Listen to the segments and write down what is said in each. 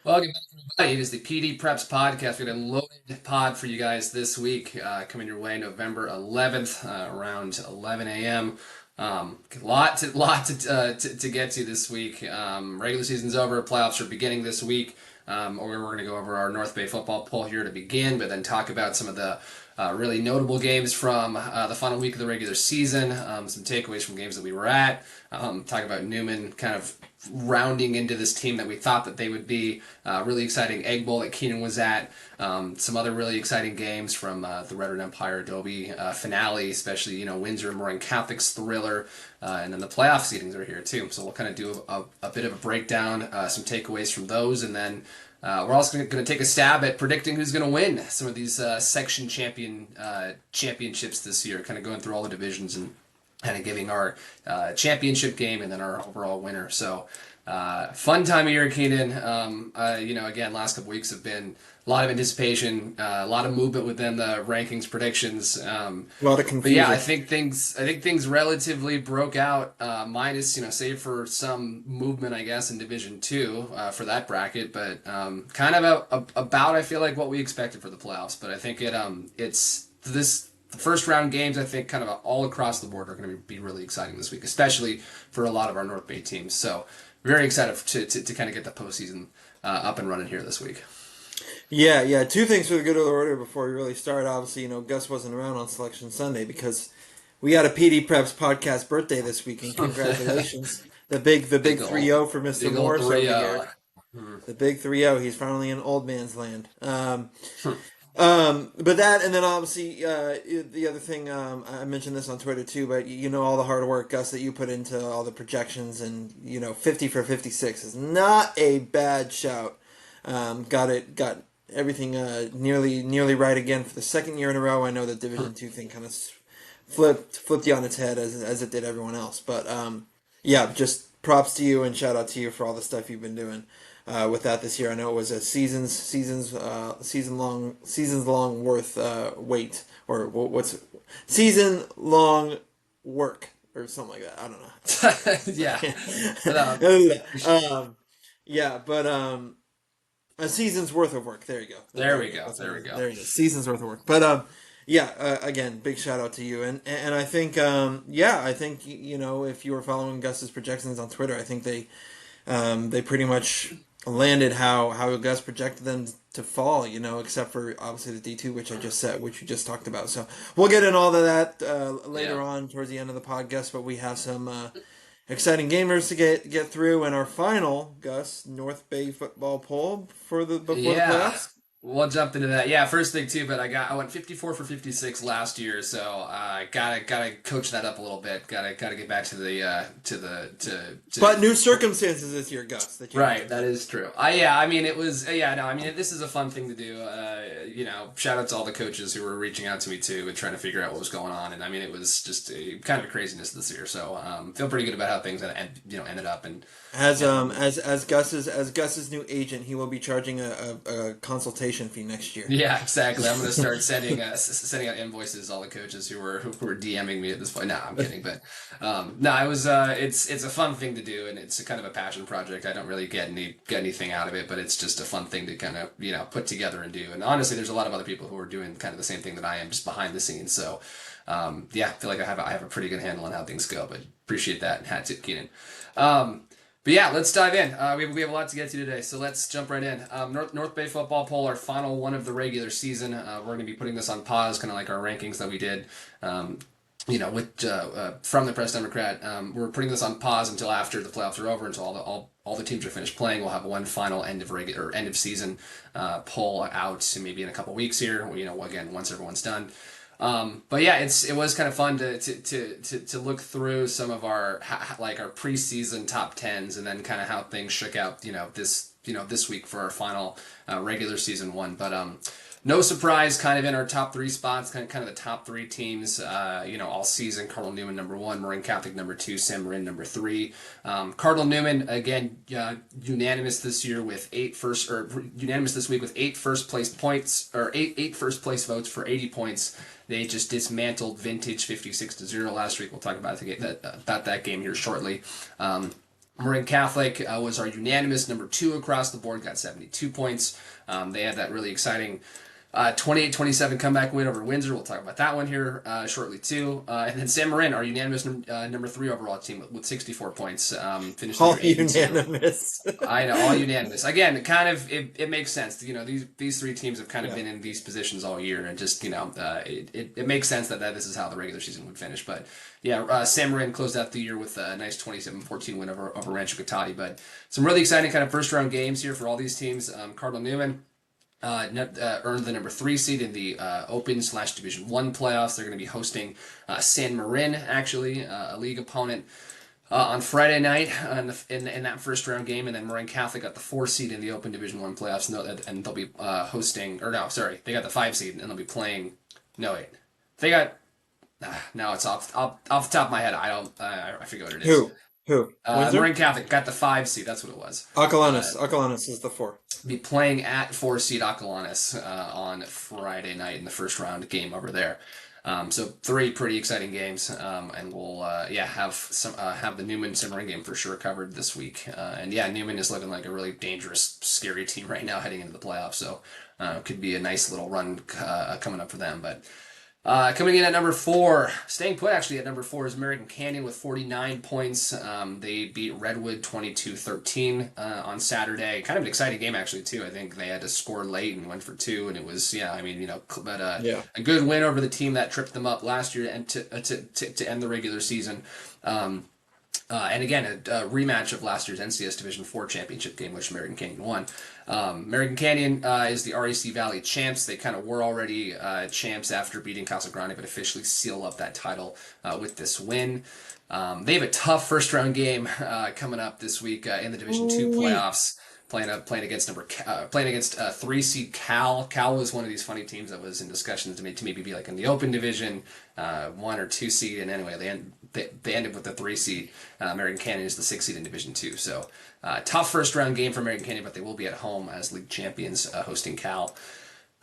Welcome back, everybody. It is the PDPreps Podcast. We got a loaded pod for you guys this week, coming your way November 11th, around 11 a.m. Lot to get to this week. Regular season's over, playoffs are beginning this week. We're going to go over our North Bay football poll here to begin, but then talk about some of the really notable games from the final week of the regular season, some takeaways from games that we were at, talk about Newman kind of rounding into this team that we thought that they would be. Really exciting Egg Bowl that Keenan was at. Some other really exciting games from the Red Red Empire Adobe finale, especially Windsor and Moraine Catholic's thriller, and then the playoff seedings are here too. So we'll kind of do a bit of a breakdown, some takeaways from those, and then we're also going to take a stab at predicting who's going to win some of these section championships this year, kind of going through all the divisions and kind of giving our championship game and then our overall winner. So fun time of year, Keenan. Again, last couple weeks have been a lot of anticipation, a lot of movement within the rankings predictions. A lot of But yeah, confusion. I think things relatively broke out, minus save for some movement, I guess, in Division Two for that bracket. But kind of about I feel like what we expected for the playoffs. But I think it's this the first round games. I think kind of all across the board are going to be really exciting this week, especially for a lot of our North Bay teams. So very excited to kind of get the postseason up and running here this week. Yeah. Two things for the good of the order before we really start. Obviously, Gus wasn't around on Selection Sunday because we had a PD Preps podcast birthday this week, and congratulations. The big Big three ol' zero for Mr. big old Morris over here. 3-0. Hmm. The big 3-0. He's finally in old man's land. But that, and then obviously the other thing, I mentioned this on Twitter too, but all the hard work, Gus, that you put into all the projections, and 50 for 56 is not a bad shout. Got everything nearly right again for the second year in a row. I know the Division Two thing kind of flipped you on its head as it did everyone else, but yeah, just props to you and shout out to you for all the stuff you've been doing with that this year. I know it was a seasons long worth wait, or what's season long work or something like that. I Yeah. don't Um, know. Yeah, but a season's worth of work. There you go. there There you we go. go. That's what There it we is. go. There you go. Season's worth of work. But yeah. Again, big shout out to you. And I think yeah, I think if you were following Gus's projections on Twitter, I think they pretty much landed how Gus projected them to fall. Except for obviously the D2, which I just said, which we just talked about. So we'll get in all of that Yeah. later on towards the end of the podcast. But we have some exciting gamers to get through, and our final Gus North Bay football poll for the before the Yeah. playoffs. We'll jump into that. Yeah, first thing too, but I went 54 for 56 last year, so gotta coach that up a little bit. Gotta get back to the to But new circumstances this year, Gus, that you have to right, that accept. is true. Yeah, I mean, it was, yeah, no, I mean, this is a fun thing to do. Shout out to all the coaches who were reaching out to me too and trying to figure out what was going on. And I mean, it was just kind of a craziness this year. So, feel pretty good about how things ended up. And As yeah, Gus's new agent, he will be charging a consultation fee next year. yeah, exactly. I'm gonna start sending out invoices to all the coaches who were DMing me at this point. No, I'm kidding, but no, it was it's a fun thing to do, and it's a kind of a passion project. I don't really get anything out of it, but it's just a fun thing to kind of put together and do. And honestly, there's a lot of other people who are doing kind of the same thing that I am, just behind the scenes. So yeah, I feel like I have a pretty good handle on how things go. But appreciate that. Hat tip, Keenan. But yeah, let's dive in. We have a lot to get to today, so let's jump right in. North Bay football poll, our final one of the regular season. We're going to be putting this on pause, kind of like our rankings that we did. With from the Press Democrat, we're putting this on pause until after the playoffs are over, until all the teams are finished playing. We'll have one final end of season poll out, maybe in a couple weeks here. Again, once everyone's done. But yeah, it was kind of fun to look through some of our our preseason top tens, and then kind of how things shook out this week for our final regular season one. But no surprise, kind of in our top three spots, kind of the top three teams, all season. Cardinal Newman number one, Marin Catholic number two, San Marin number three. Cardinal Newman again, unanimous this year with unanimous this week with eight first place points, or eight first place votes for 80 points. They just dismantled Vintage 56-0 last week. We'll talk about that game here shortly. Marin Catholic was our unanimous number 2 across the board, got 72 points. They had that really exciting 28-27 comeback win over Windsor. We'll talk about that one here shortly too. And then San Marin, our unanimous number 3 overall team with 64 points, finished All number 8 and 2. unanimous. I know, all unanimous. Again, it makes sense. You know, these 3 teams have kind of been in these positions all year, and just it makes sense that this is how the regular season would finish. But yeah, San Marin closed out the year with a nice 27-14 win over Rancho Cotati. But some really exciting kind of first round games here for all these teams. Cardinal Newman earned the number 3 seed in the Open/Division 1 playoffs. They're going to be hosting San Marin, actually, a league opponent, on Friday night in that first round game. And then Marin Catholic got the 4 seed in the Open Division 1 playoffs, and they'll be they got the 5 seed, and they'll be playing. No, wait, they got. Now it's off the top of my head. I forget what it is. Who? Marin Catholic got the 5 seed. That's what it was. Acalanes is the 4. Be playing at 4 seed Acalanes on Friday night in the first round game over there. So 3 pretty exciting games, and we'll have the Newman San Marin game for sure covered this week. And yeah, Newman is looking like a really dangerous, scary team right now heading into the playoffs. So could be a nice little run coming up for them, but. Coming in at number 4, staying put actually at number 4 is American Canyon with 49 points. They beat Redwood 22-13 on Saturday. Kind of an exciting game actually too. I think they had to score late and went for 2, and it was a good win over the team that tripped them up last year and to end the regular season. And again, a rematch of last year's NCS Division 4 championship game, which American Canyon won. American Canyon is the REC Valley champs. They kind of were already champs after beating Casa Grande, but officially seal up that title with this win. They have a tough first round game coming up this week in the Division 2 playoffs. Playing against 3 seed Cal. Cal was one of these funny teams that was in discussions to maybe be like in the Open Division, 1 or 2 seed, and anyway they ended with the 3 seed. American Canyon is the 6 seed in Division 2. So tough first round game for American Canyon, but they will be at home as league champions hosting Cal.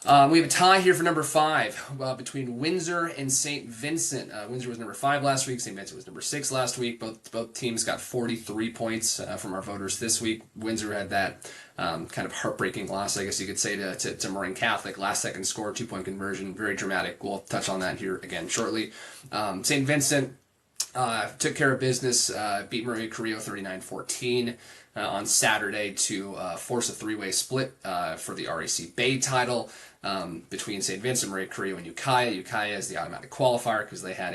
We have a tie here for number 5 between Windsor and St. Vincent. Windsor was number 5 last week. St. Vincent was number 6 last week. Both teams got 43 points from our voters this week. Windsor had that kind of heartbreaking loss, I guess you could say, to Marin Catholic. Last second score, 2-point conversion, very dramatic. We'll touch on that here again shortly. St. Vincent took care of business, beat Maria Carrillo 39-14 on Saturday to force a 3-way split for the REC Bay title between St. Vincent, Maria Carrillo, and Ukiah. Ukiah is the automatic qualifier because they had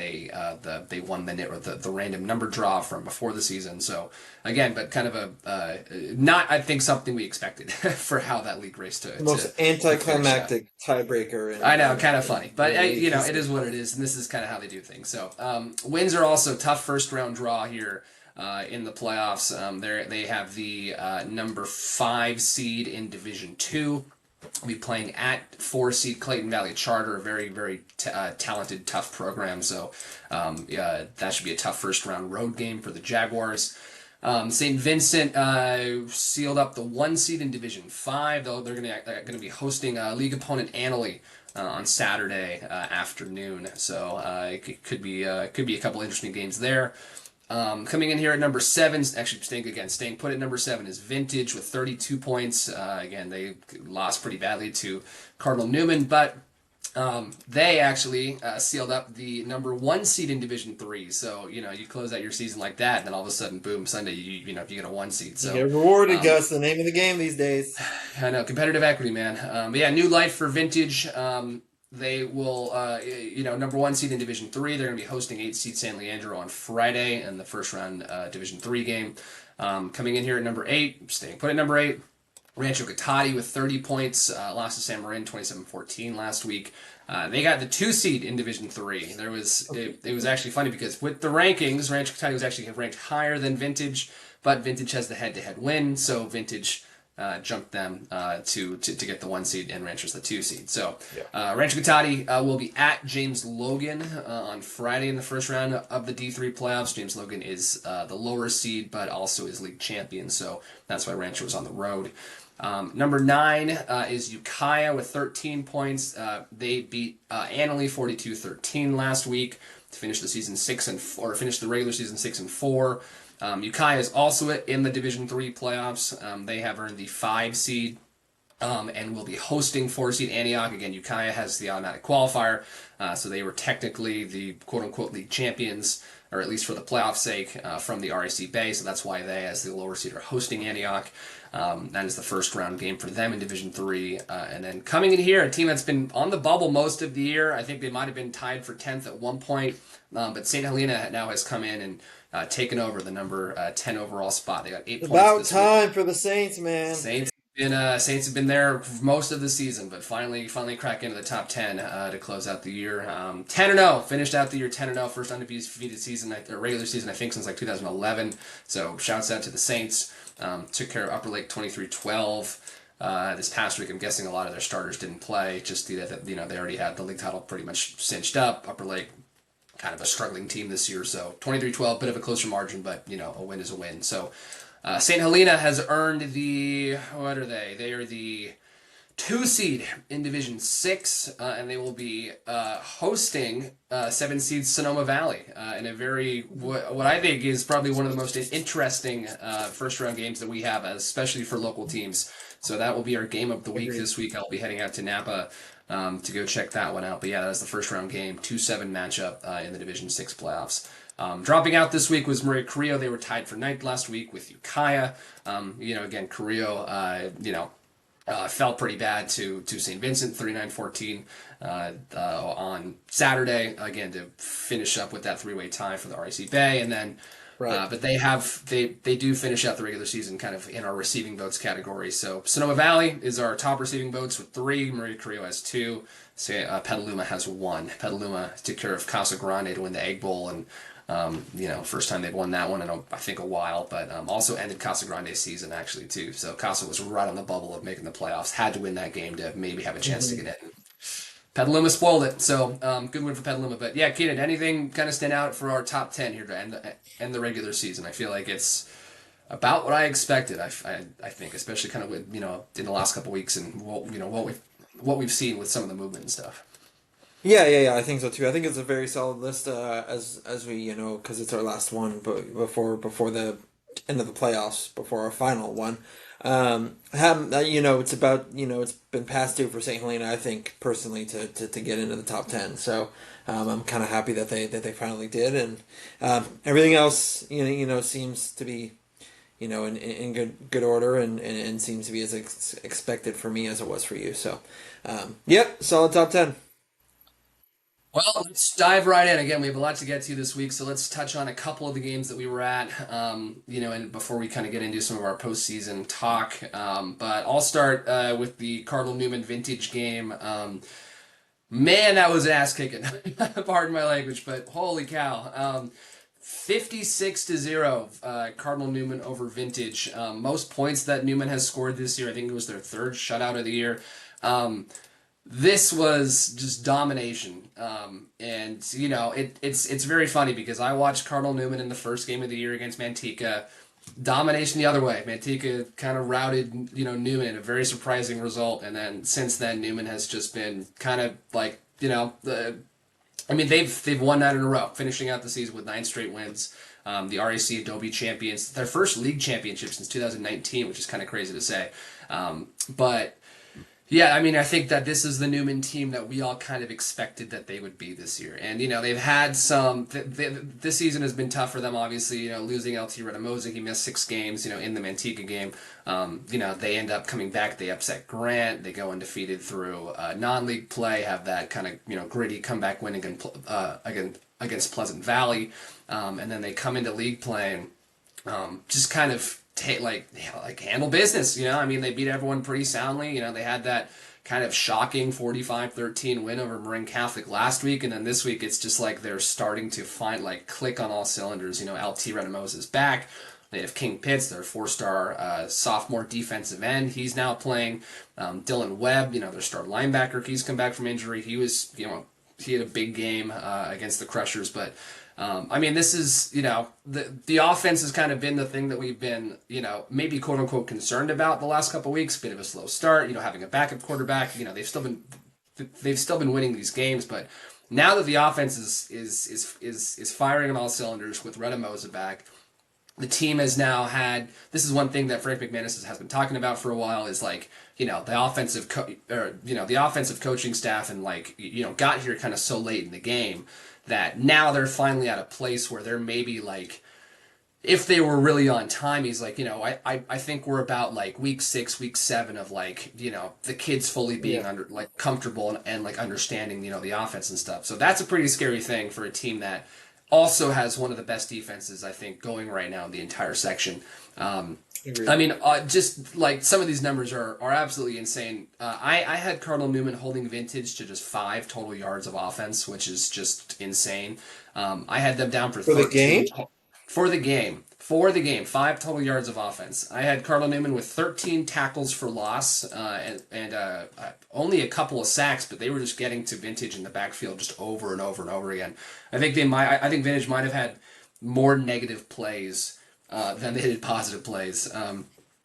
they won the random number draw from before the season. So again, but kind of not, I think, something we expected for how that league race to most anticlimactic tiebreaker. I know, kind of funny, but it is what it is, and this is kind of how they do things. So Windsor also tough first round draw here. In the playoffs, they have the number 5 seed in Division 2. We'll be playing at 4 seed Clayton Valley Charter, a very, very talented, tough program. So that should be a tough first round road game for the Jaguars. St. Vincent sealed up the 1 seed in Division 5, though they're going to be hosting league opponent Annalee on Saturday afternoon. So it could be a couple interesting games there. Coming in here at number 7, actually staying put at number 7 is Vintage with 32 points. Again, they lost pretty badly to Cardinal Newman, but they actually sealed up the number 1 seed in Division 3. So, you close out your season like that, and then all of a sudden, boom, Sunday, you get a 1 seed. So you get rewarded, Gus, the name of the game these days. I know, competitive equity, man. But yeah, new life for Vintage. They will, number 1 seed in Division 3. They're going to be hosting 8 seed San Leandro on Friday in the first round Division 3 game. Coming in here at number 8, staying put at number 8, Rancho Cotati with 30 points. Lost to San Marin 27-14 last week. They got the 2 seed in Division 3. It was actually funny because with the rankings, Rancho Cotati was actually ranked higher than Vintage, but Vintage has the head-to-head win, so Vintage jumped them to get the 1 seed, and Rancho's the 2 seed. So Rancho Cotati will be at James Logan on Friday in the first round of the D3 playoffs. James Logan is the lower seed, but also is league champion, so that's why Rancho was on the road. Number 9 is Ukiah with 13 points. They beat Annalee 42-13 last week to finish the season finish the regular season 6-4. Ukiah is also in the Division Three playoffs. They have earned the 5 seed and will be hosting 4 seed Antioch. Again, Ukiah has the automatic qualifier, so they were technically the quote-unquote league champions, or at least for the playoff sake, from the RAC Bay, so that's why they, as the lower seed, are hosting Antioch. That is the first round game for them in Division 3. And then coming in here, a team that's been on the bubble most of the year. I think they might have been tied for 10th at one point, but St. Helena now has come in and taken over the number 10 overall spot. They got 8 points About this week. time for the Saints, man. Saints have been there for most of the season, but finally crack into the top 10 to close out the year. 10-0, finished out the year 10-0, first undefeated season, or regular season, I think, since like 2011. So shouts out to the Saints. Took care of Upper Lake 23-12. This past week, I'm guessing a lot of their starters didn't play. Just that they already had the league title pretty much cinched up. Upper Lake, kind of a struggling team this year, so 23-12, bit of a closer margin, but a win is a win. So St. Helena has earned what are they? They are the 2 seed in Division 6, and they will be hosting 7 seed Sonoma Valley in a very, what I think is probably one of the most interesting first round games that we have, especially for local teams. So that will be our game of the week this week. I'll be heading out to Napa to go check that one out. But yeah, that's the first round game, 2-7 matchup in the Division 6 playoffs. Dropping out this week was Maria Carrillo. They were tied for ninth last week with Ukiah. Again, Carrillo, fell pretty bad to St. Vincent, 39-14 on Saturday, again, to finish up with that 3-way tie for the RAC Bay. And then, Right. but they do finish out the regular season kind of in our receiving votes category. So Sonoma Valley is our top receiving votes with 3. Maria Carrillo has 2. Petaluma has 1. Petaluma took care of Casa Grande to win the Egg Bowl, and first time they've won that one in I think a while, but also ended Casa Grande's season actually too. So Casa was right on the bubble of making the playoffs, had to win that game to maybe have a chance to get in. Petaluma spoiled it, so good win for Petaluma. But yeah, Keenan, anything kind of stand out for our top 10 here to end the regular season? I feel like it's about what I expected. I think, especially kind of with in the last couple weeks and what we've seen with some of the movement and stuff. Yeah. I think so too. I think it's a very solid list. As we because it's our last one, but before the end of the playoffs, before our final one. It's about it's been past due for St. Helena. I think personally to get into the top 10. So I'm kind of happy that they finally did, and everything else seems to be in good order and seems to be as expected for me as it was for you. So yep, solid top 10. Well, let's dive right in. Again, we have a lot to get to this week, so let's touch on a couple of the games that we were at, and before we kind of get into some of our postseason talk. But I'll start with the Cardinal Newman vintage game. Man, that was ass kicking. Pardon my language, but holy cow. 56-0, Cardinal Newman over Vintage. Most points that Newman has scored this year. I think it was their 3rd shutout of the year. This was just domination, and it's very funny because I watched Cardinal Newman in the first game of the year against Manteca. Domination the other way. Manteca kind of routed Newman in a very surprising result, and then since then Newman has just been kind of like they've won 9 in a row, finishing out the season with 9 straight wins. The RAC Adobe champions, their first league championship since 2019, which is kind of crazy to say, but. Yeah, I think that this is the Newman team that we all kind of expected that they would be this year. And, they've had some... This season has been tough for them, obviously. Losing LT Redamosa, he missed 6 games, in the Manteca game. They end up coming back. They upset Grant. They go undefeated through non-league play, have that kind of, gritty comeback win against Pleasant Valley. And then they come into league play and just kind of... handle business, they beat everyone pretty soundly. They had that kind of shocking 45-13 win over Marin Catholic last week, and then this week it's just like they're starting to click on all cylinders. LT Redamosa's back. They have King Pitts, their 4-star sophomore defensive end. He's now playing. Dylan Webb, their star linebacker, he's come back from injury. He was, he had a big game against the Crushers, but this is, the offense has kind of been the thing that we've been, maybe quote unquote concerned about the last couple of weeks. Bit of a slow start, having a backup quarterback. They've still been winning these games, but now that the offense is firing on all cylinders with Redamosa back, The team has now had, this is one thing that Frank McManus has been talking about for a while, is like, the the offensive coaching staff, and like, got here kind of so late in the game that now they're finally at a place where they're maybe like, if they were really on time, he's like, I think we're about like week 6, week 7 of like, the kids fully being Yeah. under like comfortable and like understanding, the offense and stuff. So that's a pretty scary thing for a team that also has one of the best defenses, I think, going right now in the entire section. I Agreed. mean, just like some of these numbers are absolutely insane. I had Cardinal Newman holding vintage to just 5 total yards of offense, which is just insane. I had them down for For the 13 game? for the game. For the game, 5 total yards of offense. I had Cardinal Newman with 13 tackles for loss and only a couple of sacks, but they were just getting to vintage in the backfield just over and over and over again. I think vintage might have had more negative plays than they did positive plays.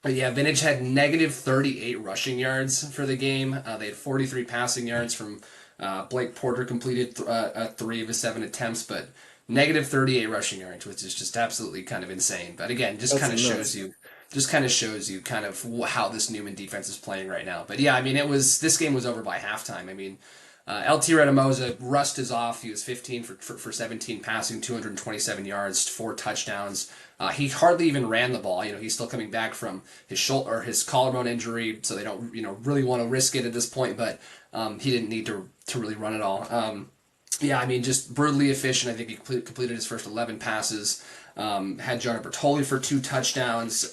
But yeah, Vintage had negative 38 rushing yards for the game. They had 43 passing yards from Blake Porter completed 3 of his 7 attempts, but negative 38 rushing yards, which is just absolutely kind of insane. But again, That's nuts. just kind of shows you kind of how this Newman defense is playing right now. But yeah, I mean, this game was over by halftime. I mean, LT Redamoza rust is off. He was 15 for 17 passing, 227 yards, 4 touchdowns. He hardly even ran the ball. He's still coming back from his shoulder or his collarbone injury, so they don't really want to risk it at this point. But he didn't need to really run it all. Yeah, I mean, just brutally efficient. I think he completed his first 11 passes. Had Jonah Bertoli for 2 touchdowns.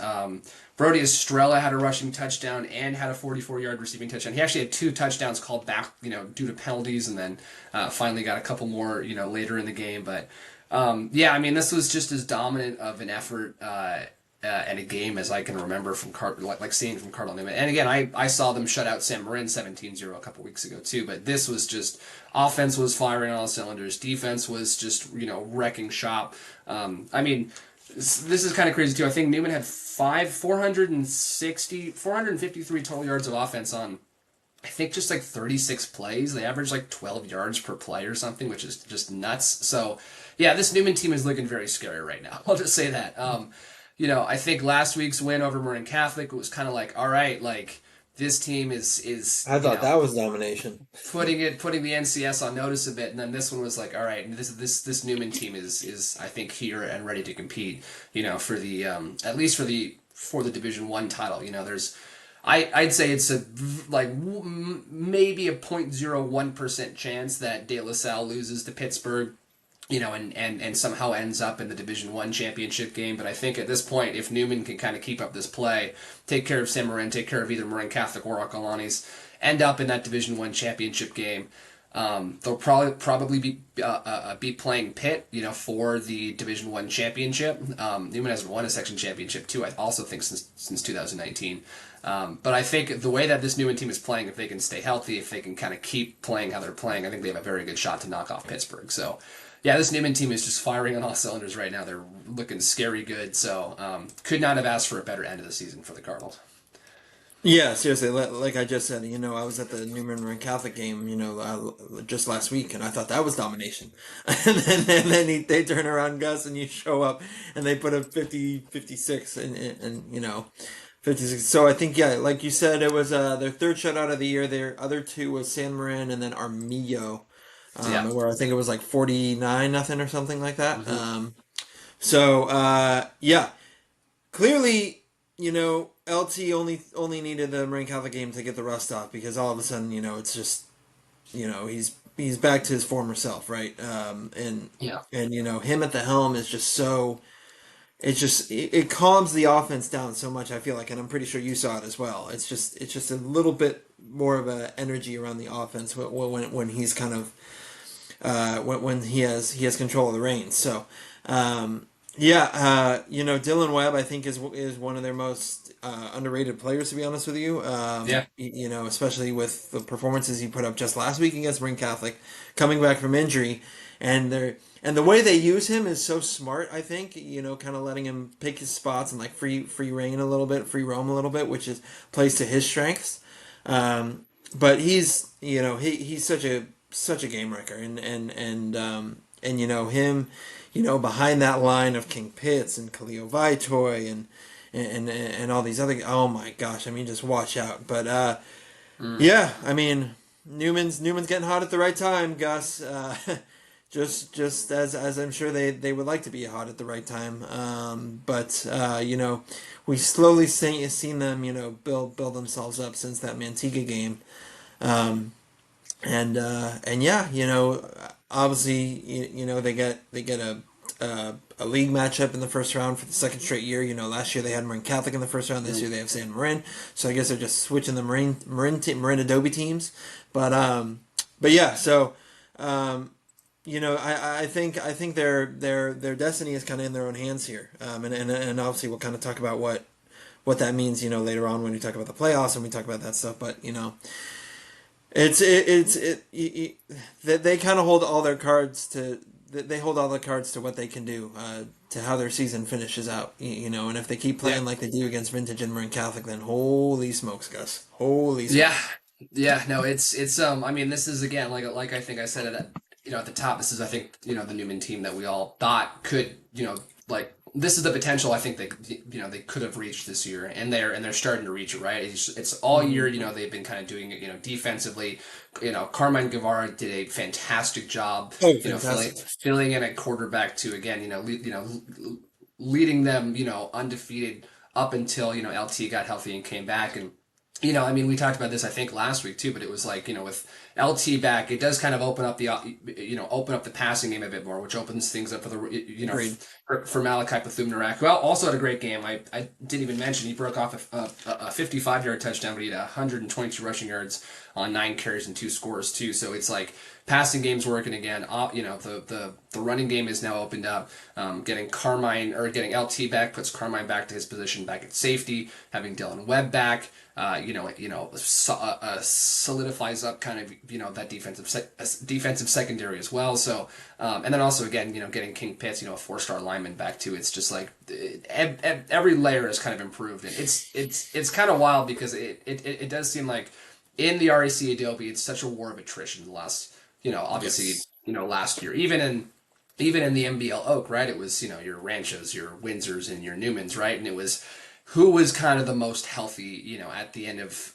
Brody Estrella had a rushing touchdown and had a 44-yard receiving touchdown. He actually had 2 touchdowns called back, due to penalties, and then finally got a couple more, later in the game. But yeah, I mean, this was just as dominant of an effort and a game as I can remember from like seeing from Cardinal Newman. And again, I saw them shut out San Marin 17-0 a couple weeks ago too. But this was just offense was firing on all cylinders. Defense was just wrecking shop. I mean, this is kind of crazy too. I think Newman had 453 total yards of offense on, I think, just like 36 plays. They averaged like 12 yards per play or something, which is just nuts. So, yeah, this Newman team is looking very scary right now. I'll just say that. I think last week's win over Marin Catholic was kind of like, all right, like this team is I thought that was domination. putting the NCS on notice a bit, and then this one was like, all right, this Newman team is I think here and ready to compete, for the at least for the Division 1 title. There's I'd say it's maybe a 0.01% chance that De La Salle loses to Pittsburgh, and somehow ends up in the Division 1 championship game. But I think at this point, if Newman can kind of keep up this play, take care of San Marin, take care of either Marin Catholic or Acalanes, end up in that Division 1 championship game, they'll probably be playing Pitt, for the Division 1 championship. Newman has won a section championship too. I also think since 2019. But I think the way that this Newman team is playing, if they can stay healthy, if they can kind of keep playing how they're playing, I think they have a very good shot to knock off Pittsburgh. So, yeah, this Newman team is just firing on all cylinders right now. They're looking scary good. So, could not have asked for a better end of the season for the Cardinals. Yeah, seriously, like I just said, I was at the Newman Catholic game, just last week, and I thought that was domination. They turn around, Gus, and you show up, and they put up 50, 56, and 56. So I think, yeah, like you said, it was their third shutout of the year. Their other two was San Marin and then Armillo, Yeah. where I think it was like 49-0 or something like that. Mm-hmm. Yeah, clearly, LT only needed the Marine Catholic game to get the rust off because all of a sudden, it's just, he's back to his former self, right? Yeah. And him at the helm is just so. It calms the offense down so much. I feel like, and I'm pretty sure you saw it as well. It's just a little bit more of a energy around the offense when he's kind of when he has control of the reins. So. Yeah, Dylan Webb, I think is one of their most underrated players, to be honest with you. Yeah. Especially with the performances he put up just last week against Marin Catholic, coming back from injury, and the way they use him is so smart. I think kind of letting him pick his spots and like free reign a little bit, free roam a little bit, which is plays to his strengths. But he's such a game wrecker, and him. behind that line of King Pitts and Khalil Vitoy and all these other. Oh my gosh! I mean, just watch out. But Mm. yeah, I mean, Newman's getting hot at the right time, Gus. Just as I'm sure they would like to be hot at the right time. But we slowly seen them build themselves up since that Manteca game. Um, and yeah, obviously, they get a league matchup in the first round for the second straight year. Last year they had Marin Catholic in the first round. This Mm. year they have San Marin. So I guess they're just switching the Marin Adobe teams. But yeah, so I think their destiny is kind of in their own hands here. And obviously we'll kind of talk about what that means, later on when we talk about the playoffs and we talk about that stuff. But they kind of hold all their cards to they hold all the cards to what they can do, to how their season finishes out. And if they keep Yeah. playing like they do against Vintage and Marin Catholic, then holy smokes, Gus, holy Yeah. smokes. Yeah. No, it's I mean, this is again like I think I said at at the top. This is I think the Newman team that we all thought could like this is the potential I think they could have reached this year, and they're starting to reach it, right. It's all year. They've been kind of doing it defensively. Carmine Guevara did a fantastic job. Oh, Filling fantastic. in a quarterback to again leading them undefeated up until LT got healthy and came back. And I mean, we talked about this I think last week too, but it was like with LT back, it does kind of open up the open up the passing game a bit more, which opens things up for the Agreed. for Malachi Bethune-Narak, who also had a great game. I didn't even mention he broke off a 55-yard touchdown, but he had 122 rushing yards on 9 carries and 2 scores too. So it's like passing game's working again. The running game is now opened up. Getting LT back puts Carmine back to his position back at safety. Having Dylan Webb back, solidifies up kind of that defensive secondary as well. So and then also again getting King Pitts, a 4-star lineman back too. It's just like every layer has kind of improved, and it's kind of wild because it does seem like in the REC Adobe it's such a war of attrition the last obviously Yes. last year, even in the MBL Oak, right? It was your Ranchos, your Windsors, and your Newmans, right? And it was who was kind of the most healthy, at the end of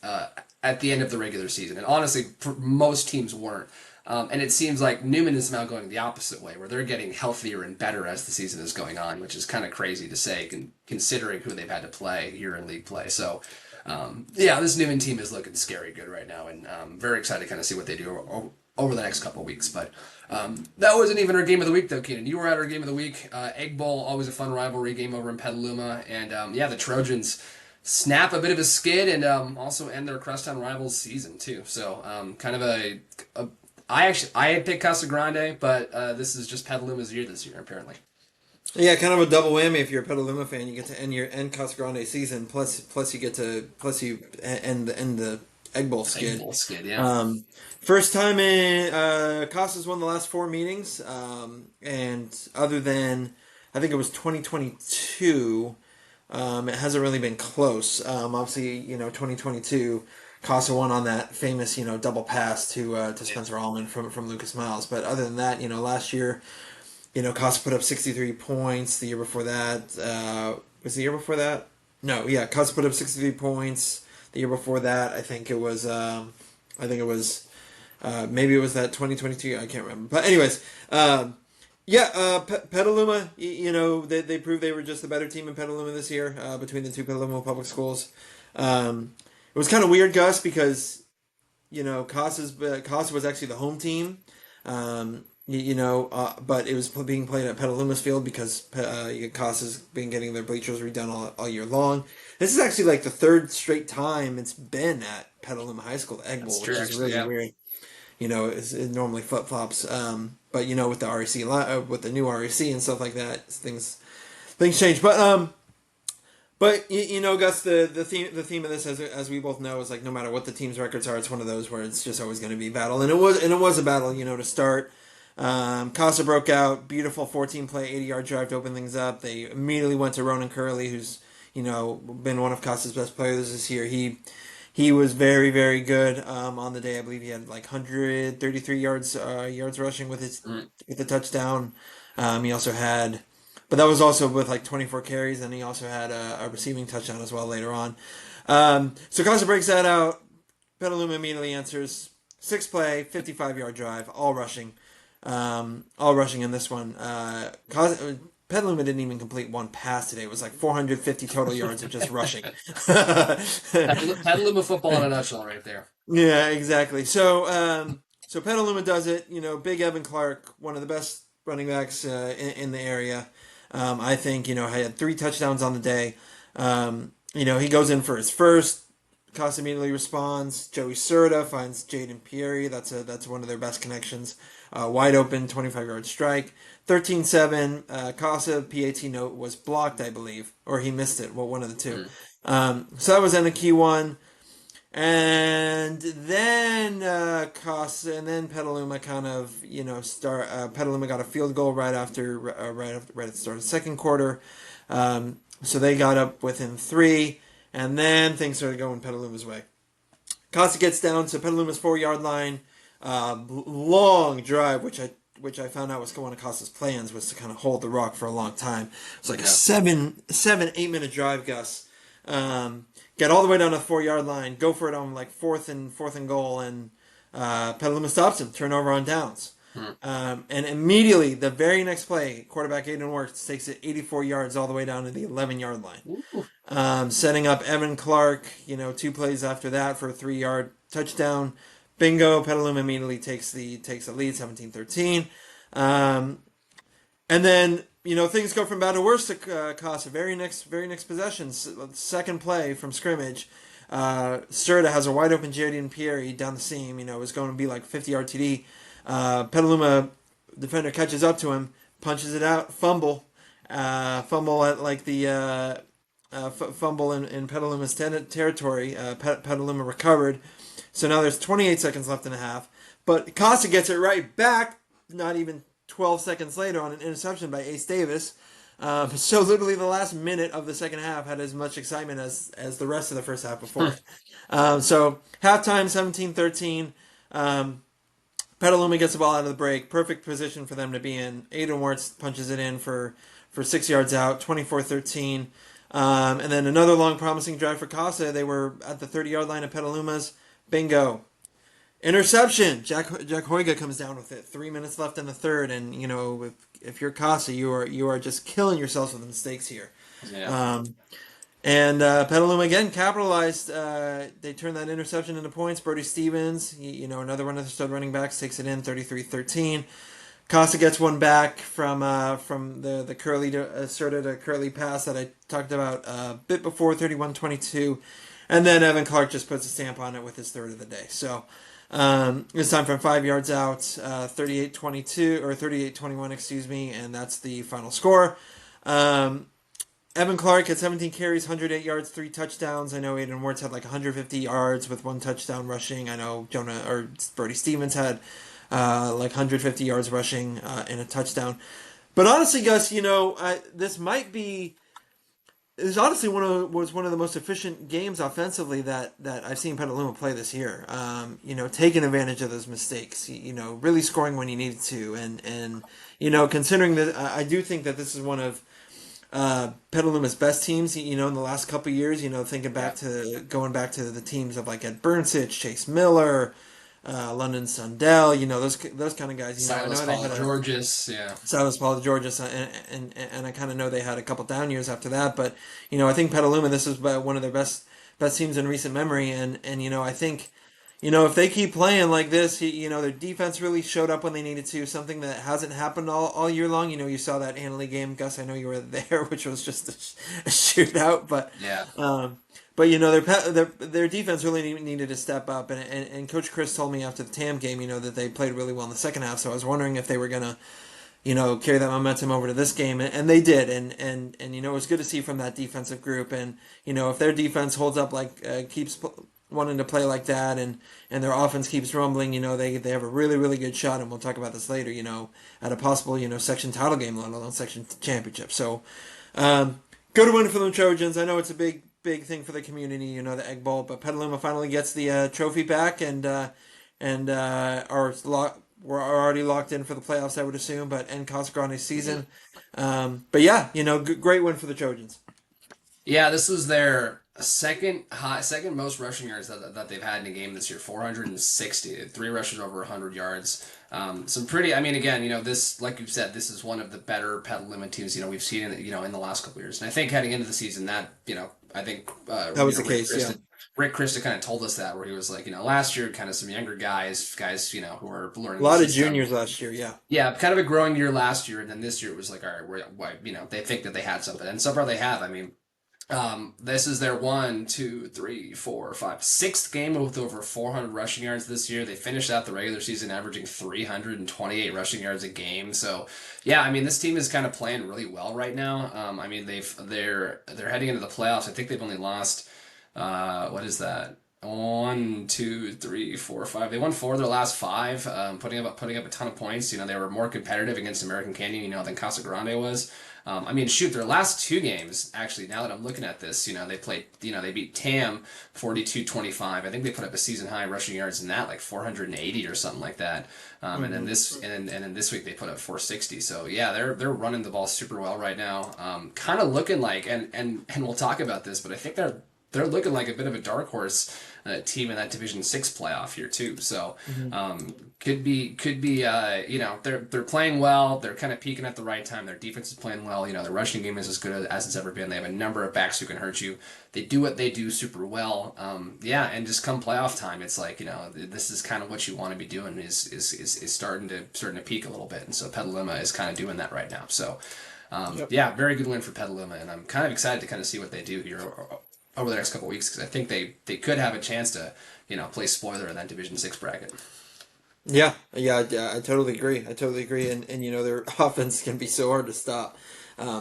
the regular season. And honestly, most teams weren't. And it seems like Newman is now going the opposite way, where they're getting healthier and better as the season is going on, which is kind of crazy to say, considering who they've had to play here in league play. So, yeah, this Newman team is looking scary good right now, and very excited to kind of see what they do over the next couple of weeks. But that wasn't even our game of the week, though, Keenan. You were at our game of the week. Egg Bowl, always a fun rivalry game over in Petaluma. And yeah, the Trojans snap a bit of a skid and also end their crosstown rivals season, too. So kind of I had picked Casa Grande, but this is just Petaluma's year this year, apparently. Yeah, kind of a double whammy if you're a Petaluma fan. You get to end Casa Grande season, plus you end the Egg Bowl Egg skid. Bowl skid, yeah. First time in Casa's won the last 4 meetings, and other than I think it was 2022, it hasn't really been close. Obviously, 2022, Casa won on that famous double pass to Spencer Allman from Lucas Miles. But other than that, last year, Casa put up 63 points. The year before that, was the year before that? No, yeah, Casa put up 63 points. The year before that, I think it was. Maybe it was that 2022. I can't remember. But anyways, yeah, Petaluma. They proved they were just the better team in Petaluma this year, between the two Petaluma public schools. It was kind of weird, Gus, because Casa was actually the home team. But it was being played at Petaluma's field because Casa's been getting their bleachers redone all year long. This is actually like the third straight time it's been at Petaluma High School, the Egg That's Bowl, true, which is actually, really yeah. weird. It normally flip flops. But with the REC, with the new REC and stuff like that, things change. But Gus, the theme of this, as we both know, is like no matter what the team's records are, it's one of those where it's just always going to be a battle, and it was a battle, to start. Casa broke out, beautiful 14-play 80-yard drive to open things up. They immediately went to Ronan Curley, who's been one of Casa's best players this year. He was very, very good on the day. I believe he had like 133 yards rushing with the touchdown. He also had, but that was also with like 24 carries, and he also had a receiving touchdown as well later on. So Casa breaks that out. Petaluma immediately answers. 6 play, 55-yard drive, all rushing. All rushing in this one. Petaluma didn't even complete one pass today. It was like 450 total yards of just rushing. Petaluma football in a nutshell, right there. Yeah, exactly. So Petaluma does it. Big Evan Clark, one of the best running backs in the area. I think had 3 touchdowns on the day. He goes in for his first. Costa immediately responds. Joey Serta finds Jaden Pieri. That's one of their best connections. Wide open, 25-yard strike. 13-7. Costa PAT note was blocked, I believe, or he missed it. Well, one of the two. So that was in a key one. And then and then Petaluma kind of Petaluma got a field goal right at the start of the second quarter, so they got up within 3, and then things started going Petaluma's way. Costa gets down to Petaluma's 4-yard line, long drive, which I found out was one of Costa's plans, was to kind of hold the rock for a long time. It was like a 8-minute drive, Gus. Get all the way down to the 4-yard line, go for it on like fourth and goal, and Petaluma stops him, turnover on downs. And immediately, the very next play, quarterback Aiden Works takes it 84 yards all the way down to the 11-yard line. Setting up Evan Clark, 2 plays after that for a 3-yard touchdown. Bingo, Petaluma immediately takes the lead, 17-13. And then things go from bad to worse to Casa. Very next possession, second play from scrimmage. Serta has a wide open Jaden Pieri down the seam. It was going to be like 50-yard TD. Petaluma defender catches up to him, punches it out, fumble at like the fumble in Petaluma's territory. Petaluma recovered. So now there's 28 seconds left in the half. But Casa gets it right back, not even 12 seconds later, on an interception by Ace Davis. So literally the last minute of the second half had as much excitement as the rest of the first half before. So halftime, 17-13. Petaluma gets the ball out of the break. Perfect position for them to be in. Aiden Warts punches it in for 6 yards out, 24-13. And then another long promising drive for Casa. They were at the 30-yard line of Petaluma's. Bingo. Interception. Jack Hoyga comes down with it. 3 minutes left in the third, and if you're Casa, you are just killing yourselves with the mistakes here. Yeah. And Petaluma again capitalized. They turned that interception into points. Brody Stevens, another one of the stud running backs, takes it in 33-13. Casa gets one back from the Curly asserted a Curly pass that I talked about a bit before, 31-22. And then Evan Clark just puts a stamp on it with his third of the day. So it's time from 5 yards out, 38-22 or 38-21, excuse me, and that's the final score. Evan Clark had 17 carries, 108 yards, 3 touchdowns. I know Aiden Warts had like 150 yards with 1 touchdown rushing. I know Brody Stevens had like 150 yards rushing and a touchdown. But honestly, Gus, this might be. It was honestly one of the most efficient games offensively that I've seen Petaluma play this year. Taking advantage of those mistakes. Really scoring when you needed to, and considering that I do think that this is one of Petaluma's best teams. In the last couple of years. Thinking back to going back to the teams of like Ed Burnsich, Chase Miller, London Sundell, those kind of guys. Silas Paul-Georges, Silas Paul-Georges, and I kind of know they had a couple down years after that, but I think Petaluma, this is one of their best teams in recent memory, and I think if they keep playing like this, their defense really showed up when they needed to, something that hasn't happened all year long. You saw that Hanley game, Gus. I know you were there, which was just a shootout, but yeah. But their defense really needed to step up, and Coach Chris told me after the TAM game, that they played really well in the second half. So I was wondering if they were gonna, carry that momentum over to this game, and they did, and it was good to see from that defensive group, and if their defense holds up keeps wanting to play like that, and their offense keeps rumbling, they have a really really good shot, and we'll talk about this later, at a possible section title game, let alone section championship. So, good win for the Trojans. I know it's a big thing for the community, the Egg Bowl, but Petaluma finally gets the trophy back, and we're already locked in for the playoffs, I would assume, but end Casa Grande's season. But yeah, great win for the Trojans. Yeah, this was their second most rushing yards that they've had in a game this year. 460, three rushers over 100 yards. Some pretty. I mean, again, this, like you've said, this is one of the better Petaluma teams we've seen in the last couple of years. And I think heading into the season, that I think That was the case, yeah. Rick Krista kind of told us that, where he was like, last year, kind of some younger guys, who were A learning the lot of system. juniors last year, yeah. Yeah, kind of a growing year last year, and then this year it was like, all right, they think that they had something, and so far they have. I mean, this is their one, two, three, four, five, sixth game with over 400 rushing yards this year. They finished out the regular season averaging 328 rushing yards a game. So, yeah, I mean, this team is kind of playing really well right now. I mean, they're heading into the playoffs. I think they've only lost, what is that? One, two, three, four, five. They won four of their last five, putting up a ton of points. They were more competitive against American Canyon, than Casa Grande was. I mean, shoot, their last two games, actually, now that I'm looking at this, they played, they beat Tam 42-25. I think they put up a season high rushing yards in that, like 480 or something like that. And then this week they put up 460. So yeah, they're running the ball super well right now. Kind of looking like, and we'll talk about this, but I think they're looking like a bit of a dark horse team in that Division 6 playoff here too. So could be they're playing well. They're kind of peaking at the right time. Their defense is playing well. Their rushing game is as good as it's ever been. They have a number of backs who can hurt you. They do what they do super well. And just come playoff time, it's like this is kind of what you want to be doing is starting to peak a little bit. And so Petaluma is kind of doing that right now. So. Yeah, very good win for Petaluma, and I'm kind of excited to kind of see what they do here over the next couple of weeks, because I think they could have a chance to play spoiler in that Division 6 bracket. Yeah, I totally agree. And their offense can be so hard to stop,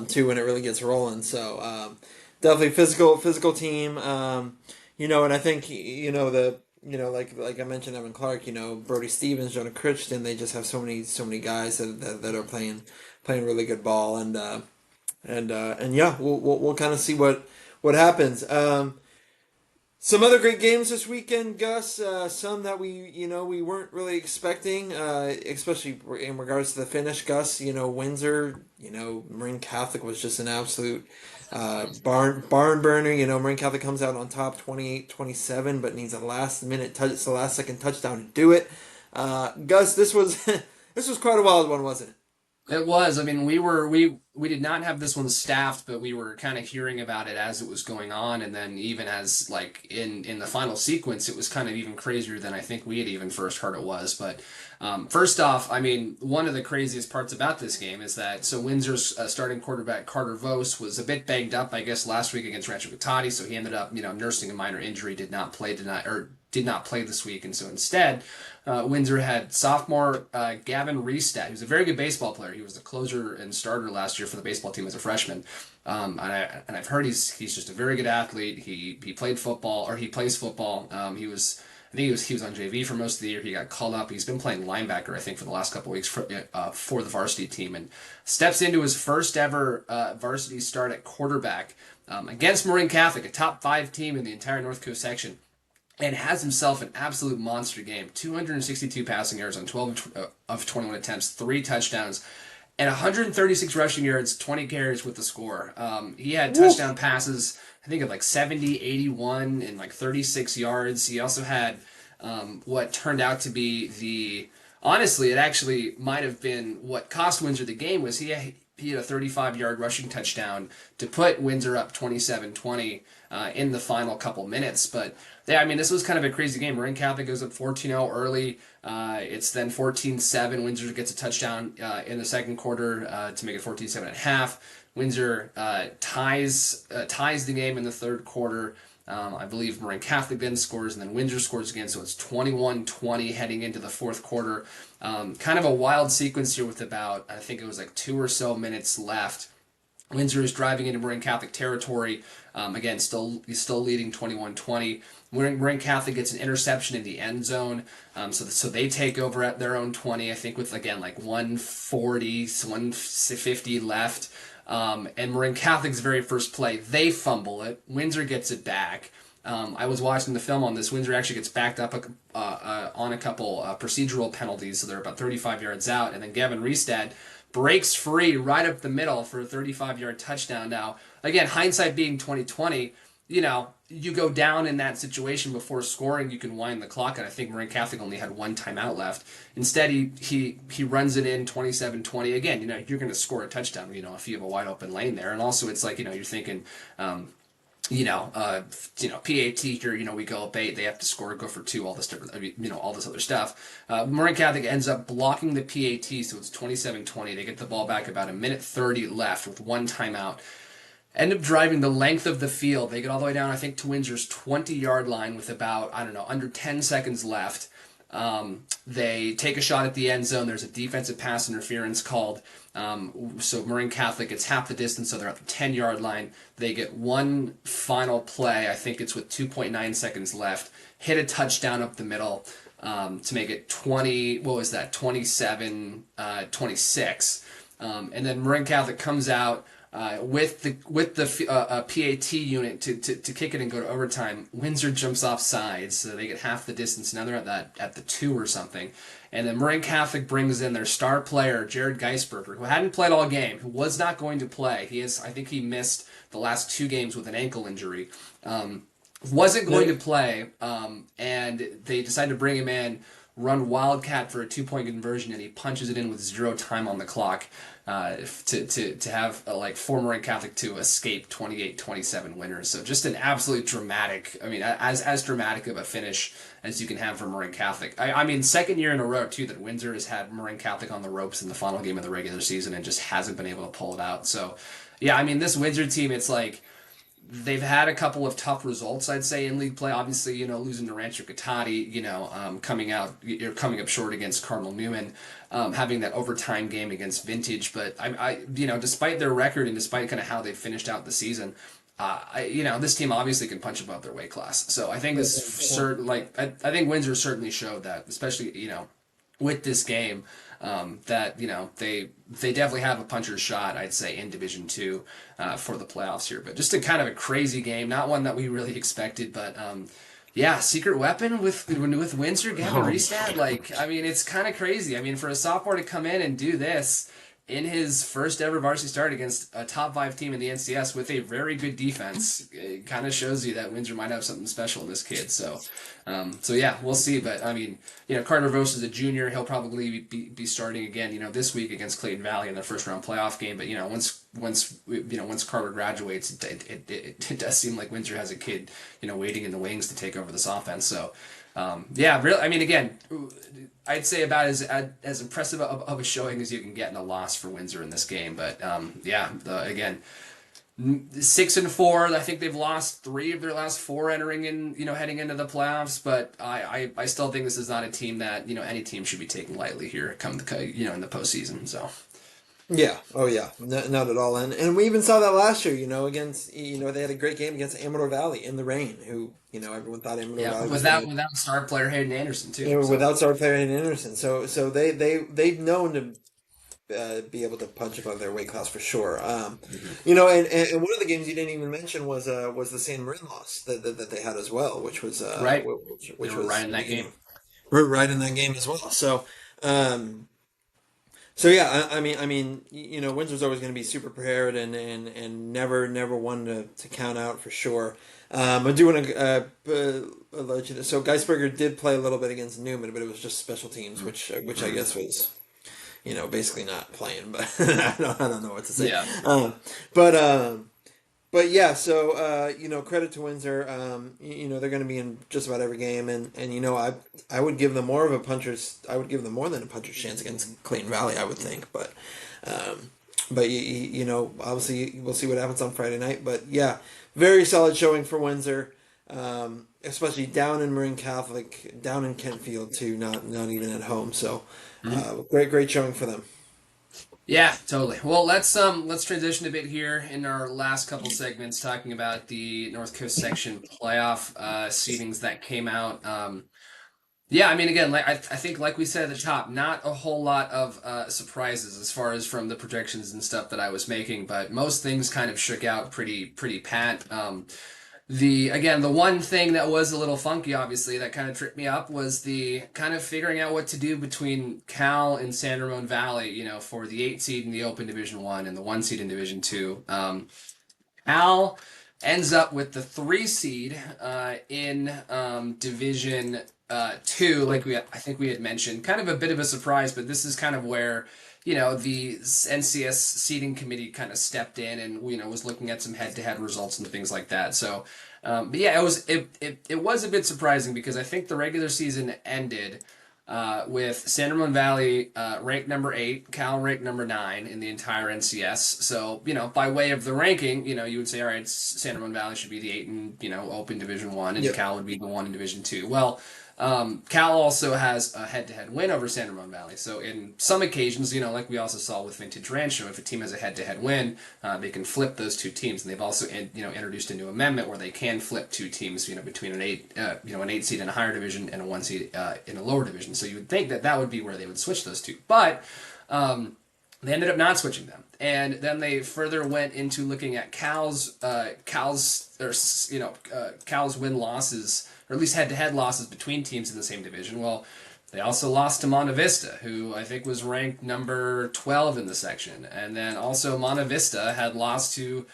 too, when it really gets rolling. So definitely physical team. And I think like I mentioned, Evan Clark, Brody Stevens, Jonah Crichton, they just have so many guys that are playing really good ball, and yeah, we'll kind of see what happens. Some other great games this weekend, Gus. Some that we weren't really expecting, especially in regards to the finish. Gus, Windsor, Marin Catholic was just an absolute barn burner. Marin Catholic comes out on top 28-27, but needs a last second touchdown to do it. Gus, this was this was quite a wild one, wasn't it? It was. I mean, we did not have this one staffed, but we were kind of hearing about it as it was going on, and then even as like in the final sequence, it was kind of even crazier than I think we had even first heard it was. But first off, I mean, one of the craziest parts about this game is that Windsor's starting quarterback Carter Vos was a bit banged up, I guess, last week against Rancho Cotati, so he ended up nursing a minor injury, did not play this week, and so instead, Windsor had sophomore Gavin Reestat, who's a very good baseball player. He was the closer and starter last year for the baseball team as a freshman, and I've heard he's just a very good athlete. He played football, or he plays football. He was he was on JV for most of the year. He got called up. He's been playing linebacker, I think, for the last couple of weeks for the varsity team, and steps into his first ever varsity start at quarterback against Marin Catholic, a top 5 team in the entire North Coast section, and has himself an absolute monster game. 262 passing yards on 12 of 21 attempts, 3 touchdowns, and 136 rushing yards, 20 carries with the score. He had touchdown passes, I think, of like 70, 81, and like 36 yards. He also had what turned out to be honestly, it actually might have been what cost Windsor the game. Was he had a 35-yard rushing touchdown to put Windsor up 27-20 in the final couple minutes. But yeah, I mean, this was kind of a crazy game. Marin Catholic goes up 14-0 early. It's then 14-7. Windsor gets a touchdown in the second quarter to make it 14-7 at half. Windsor ties the game in the third quarter. I believe Marin Catholic then scores, and then Windsor scores again, so it's 21-20 heading into the fourth quarter. Kind of a wild sequence here with about, I think it was like 2 or so minutes left. Windsor is driving into Marin Catholic territory. Again, still leading 21-20. Marin Catholic gets an interception in the end zone, so they take over at their own 20, I think, with, again, like 140, 150 left. And Marin Catholic's very first play, they fumble it. Windsor gets it back. I was watching the film on this. Windsor actually gets backed up on a couple procedural penalties, so they're about 35 yards out, and then Gavin Reestad breaks free right up the middle for a 35-yard touchdown. Now, again, hindsight being 2020, you go down in that situation before scoring, you can wind the clock, and I think Marin Catholic only had one timeout left. Instead, he runs it in 27-20. Again, you're going to score a touchdown, if you have a wide open lane there, and also it's like, you're thinking, PAT here, we go up 8, they have to score, go for 2, all this different, all this other stuff. Marin Catholic ends up blocking the PAT, so it's 27-20. They get the ball back about a minute 30 left with one timeout. End up driving the length of the field. They get all the way down, I think, to Windsor's 20-yard line with about, under 10 seconds left. They take a shot at the end zone. There's a defensive pass interference called. So Marin Catholic gets half the distance, so they're at the 10-yard line. They get one final play. I think it's with 2.9 seconds left. Hit a touchdown up the middle to make it 27-26. And then Marin Catholic comes out with the PAT unit to kick it and go to overtime. Windsor jumps off sides, so they get half the distance. Now they're at the 2 or something. And then Marin Catholic brings in their star player, Jared Geisberger, who hadn't played all game, who was not going to play. I think he missed the last 2 games with an ankle injury. Wasn't going to play, and they decided to bring him in, run Wildcat for a 2-point conversion, and he punches it in with 0 time on the clock to have for Marin Catholic to escape 28-27 winners. So just an absolutely dramatic, as dramatic of a finish as you can have for Marin Catholic. I mean, second year in a row, too, that Windsor has had Marin Catholic on the ropes in the final game of the regular season and just hasn't been able to pull it out. So, yeah, this Windsor team, it's like, they've had a couple of tough results, I'd say, in league play. Obviously, losing to Rancho Cotati, coming up short against Cardinal Newman, having that overtime game against Vintage. But despite their record and despite kind of how they finished out the season, this team obviously can punch above their weight class. So I think I think Windsor certainly showed that, especially with this game. That they definitely have a puncher's shot, I'd say, in Division 2 for the playoffs here. But just a kind of a crazy game, not one that we really expected, but secret weapon with Windsor, Gavin Reestad. It's kind of crazy. For a sophomore to come in and do this in his first ever varsity start against a top 5 team in the NCS with a very good defense, it kind of shows you that Windsor might have something special in this kid. So yeah, we'll see. But Carter Vos is a junior. He'll probably be starting again, this week against Clayton Valley in their first round playoff game. But once Carter graduates, it does seem like Windsor has a kid, waiting in the wings to take over this offense. So. Really. Again, I'd say about as impressive of a showing as you can get in a loss for Windsor in this game. But again, 6-4. I think they've lost 3 of their last 4 entering in, heading into the playoffs. But I still think this is not a team that any team should be taking lightly here come in the postseason. So. Yeah. Oh, yeah. Not at all. And we even saw that last year, against, they had a great game against Amador Valley in the rain, who, everyone thought Amador Valley was without star player Hayden Anderson, too. Without star player Hayden Anderson. So they've known to be able to punch above their weight class for sure. And one of the games you didn't even mention was the San Marin loss that they had as well, which was right. Which was right in that game. Right in that game as well. So. So yeah, Windsor's always going to be super prepared and never one to count out for sure. I do want to let you know. So Geisberger did play a little bit against Newman, but it was just special teams, which I guess was, basically not playing. But I don't know what to say. Yeah. But yeah, so credit to Windsor. They're going to be in just about every game, and I would give them more than a puncher's chance against Clayton Valley, I would think. But obviously we'll see what happens on Friday night. But yeah, very solid showing for Windsor, especially down in Marin Catholic, down in Kentfield too, not even at home. So great showing for them. Yeah, totally. Well, let's transition a bit here in our last couple segments, talking about the North Coast Section playoff seedings that came out. Again, I think, like we said at the top, not a whole lot of surprises as far as from the projections and stuff that I was making, but most things kind of shook out pretty pat. The one thing that was a little funky, obviously, that kind of tripped me up was the kind of figuring out what to do between Cal and San Ramon Valley, for the 8 seed in the Open Division One and the 1 seed in Division Two. Cal ends up with the 3 seed in Division Two, like I think we had mentioned. Kind of a bit of a surprise, but this is kind of where the NCS seeding committee kind of stepped in and was looking at some head-to-head results and things like that. So, but yeah, it was a bit surprising because I think the regular season ended with San Ramon Valley ranked number 8, Cal ranked number 9 in the entire NCS. So, by way of the ranking, you would say, all right, San Ramon Valley should be the 8 in, Open Division 1, and Yep. Cal would be the 1 in Division 2. Well, Cal also has a head-to-head win over San Ramon Valley. So in some occasions, like we also saw with Vintage Rancho, if a team has a head-to-head win, they can flip those two teams. And they've also, introduced a new amendment where they can flip two teams, between an 8 seed in a higher division and a 1 seed in a lower division. So you would think that would be where they would switch those two, but they ended up not switching them. And then they further went into looking at Cal's win losses, or at least head-to-head losses between teams in the same division. Well, they also lost to Monte Vista, who I think was ranked number 12 in the section. And then also Monte Vista had lost to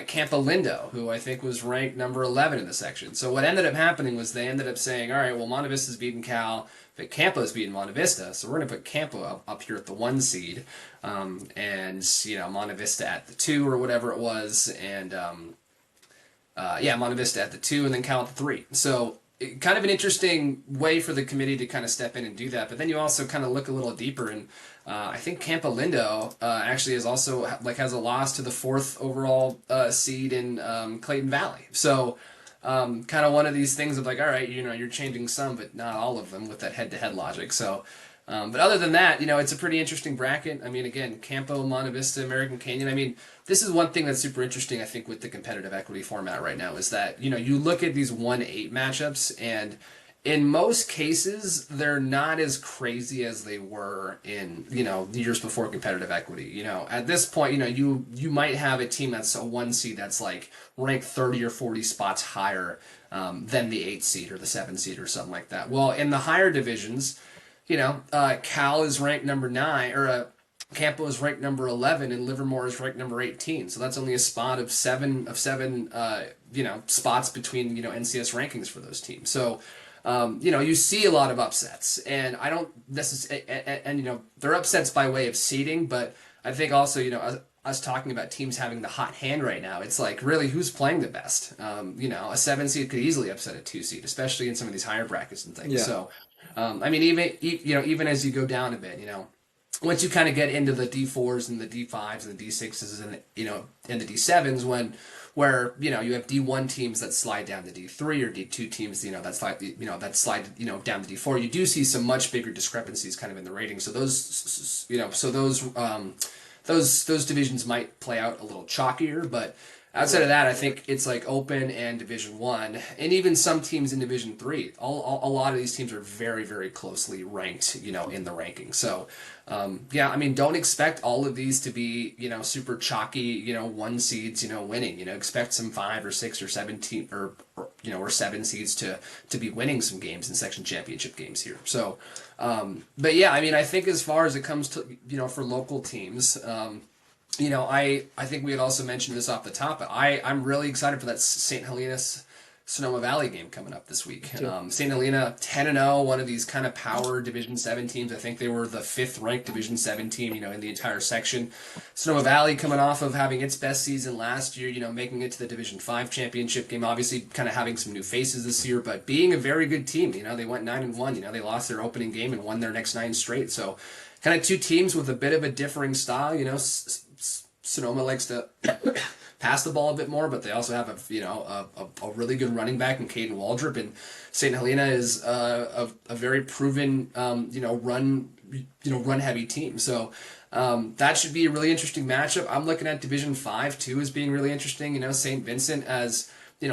Campo Lindo, who I think was ranked number 11 in the section. So what ended up happening was they ended up saying, all right, well, Monte Vista's beaten Cal, but Campo's beaten Monte Vista, so we're going to put Campo up here at the 1 seed, and Monte Vista at the 2 or whatever it was, and Monte Vista at the 2, and then Cal at the 3. So kind of an interesting way for the committee to kind of step in and do that. But then you also kind of look a little deeper, and I think Campo Lindo actually is also has a loss to the 4th overall seed in Clayton Valley. So kind of one of these things of like, all right, you're changing some, but not all of them with that head-to-head logic. So, but other than that, it's a pretty interesting bracket. I mean, again, Campo, Monte Vista, American Canyon. I mean, this is one thing that's super interesting, I think, with the competitive equity format right now is that, you look at these 1-8 matchups, and in most cases, they're not as crazy as they were in, years before competitive equity. At this point, you might have a team that's a 1 seed that's like ranked 30 or 40 spots higher than the 8 seed or the 7 seed or something like that. Well, in the higher divisions, Cal is ranked number 9, or Campo is ranked number 11, and Livermore is ranked number 18. So that's only a spot of seven spots between NCS rankings for those teams. So you see a lot of upsets, and I don't necessarily, and they're upsets by way of seeding, but I think also us talking about teams having the hot hand right now, it's like really who's playing the best. A 7 seed could easily upset a 2 seed, especially in some of these higher brackets and things. Yeah. So, I mean, even as you go down a bit, once you kind of get into the D4s and the D5s and the D6s and and the D7s, where you have D1 teams that slide down to D3 or D2 teams that slide down to D4, you do see some much bigger discrepancies kind of in the ratings. So those divisions might play out a little chalkier, but outside of that, I think it's like Open and Division 1, and even some teams in Division 3. A lot of these teams are very, very closely ranked, in the ranking. So, I mean, don't expect all of these to be, super chalky, 1 seeds, winning. Expect some 5 or 6 or 7 or 7 seeds to be winning some games in section championship games here. So, but yeah, I mean, I think as far as it comes to, for local teams, I think we had also mentioned this off the top, but I'm really excited for that St. Helena Sonoma Valley game coming up this week. St. Helena 10-0, one of these kind of power Division 7 teams. I think they were the 5th ranked Division 7 team, in the entire section. Sonoma Valley coming off of having its best season last year, making it to the Division 5 championship game, obviously kind of having some new faces this year, but being a very good team. They went 9-1, they lost their opening game and won their next 9 straight. So kind of two teams with a bit of a differing style, Sonoma likes to pass the ball a bit more, but they also have a really good running back in Caden Waldrop, and St. Helena is a very proven run heavy team. So that should be a really interesting matchup. I'm looking at Division 5 too as being really interesting. St. Vincent as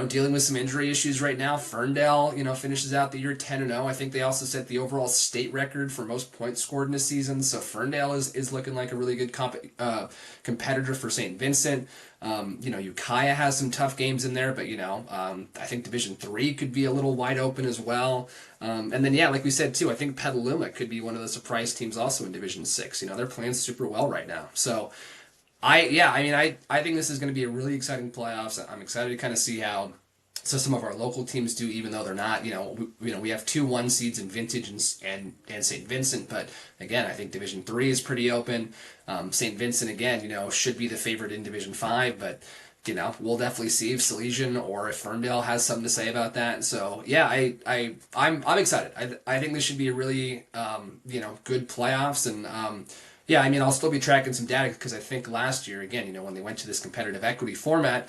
dealing with some injury issues right now. Ferndale, finishes out the year 10-0. I think they also set the overall state record for most points scored in a season. So Ferndale is looking like a really good competitor for St. Vincent. Ukiah has some tough games in there, but I think Division III could be a little wide open as well. And then, yeah, like we said too, I think Petaluma could be one of the surprise teams also in Division 6. They're playing super well right now. So I think this is going to be a really exciting playoffs. I'm excited to kind of see how some of our local teams do, even though they're not. We have 2 1 seeds in Vintage and St. Vincent, but again, I think Division 3 is pretty open. St. Vincent again, should be the favorite in Division 5, but we'll definitely see if Salesian or if Ferndale has something to say about that. So yeah, I'm excited. I think this should be a really good playoffs and. Yeah, I'll still be tracking some data because I think last year, again, when they went to this competitive equity format,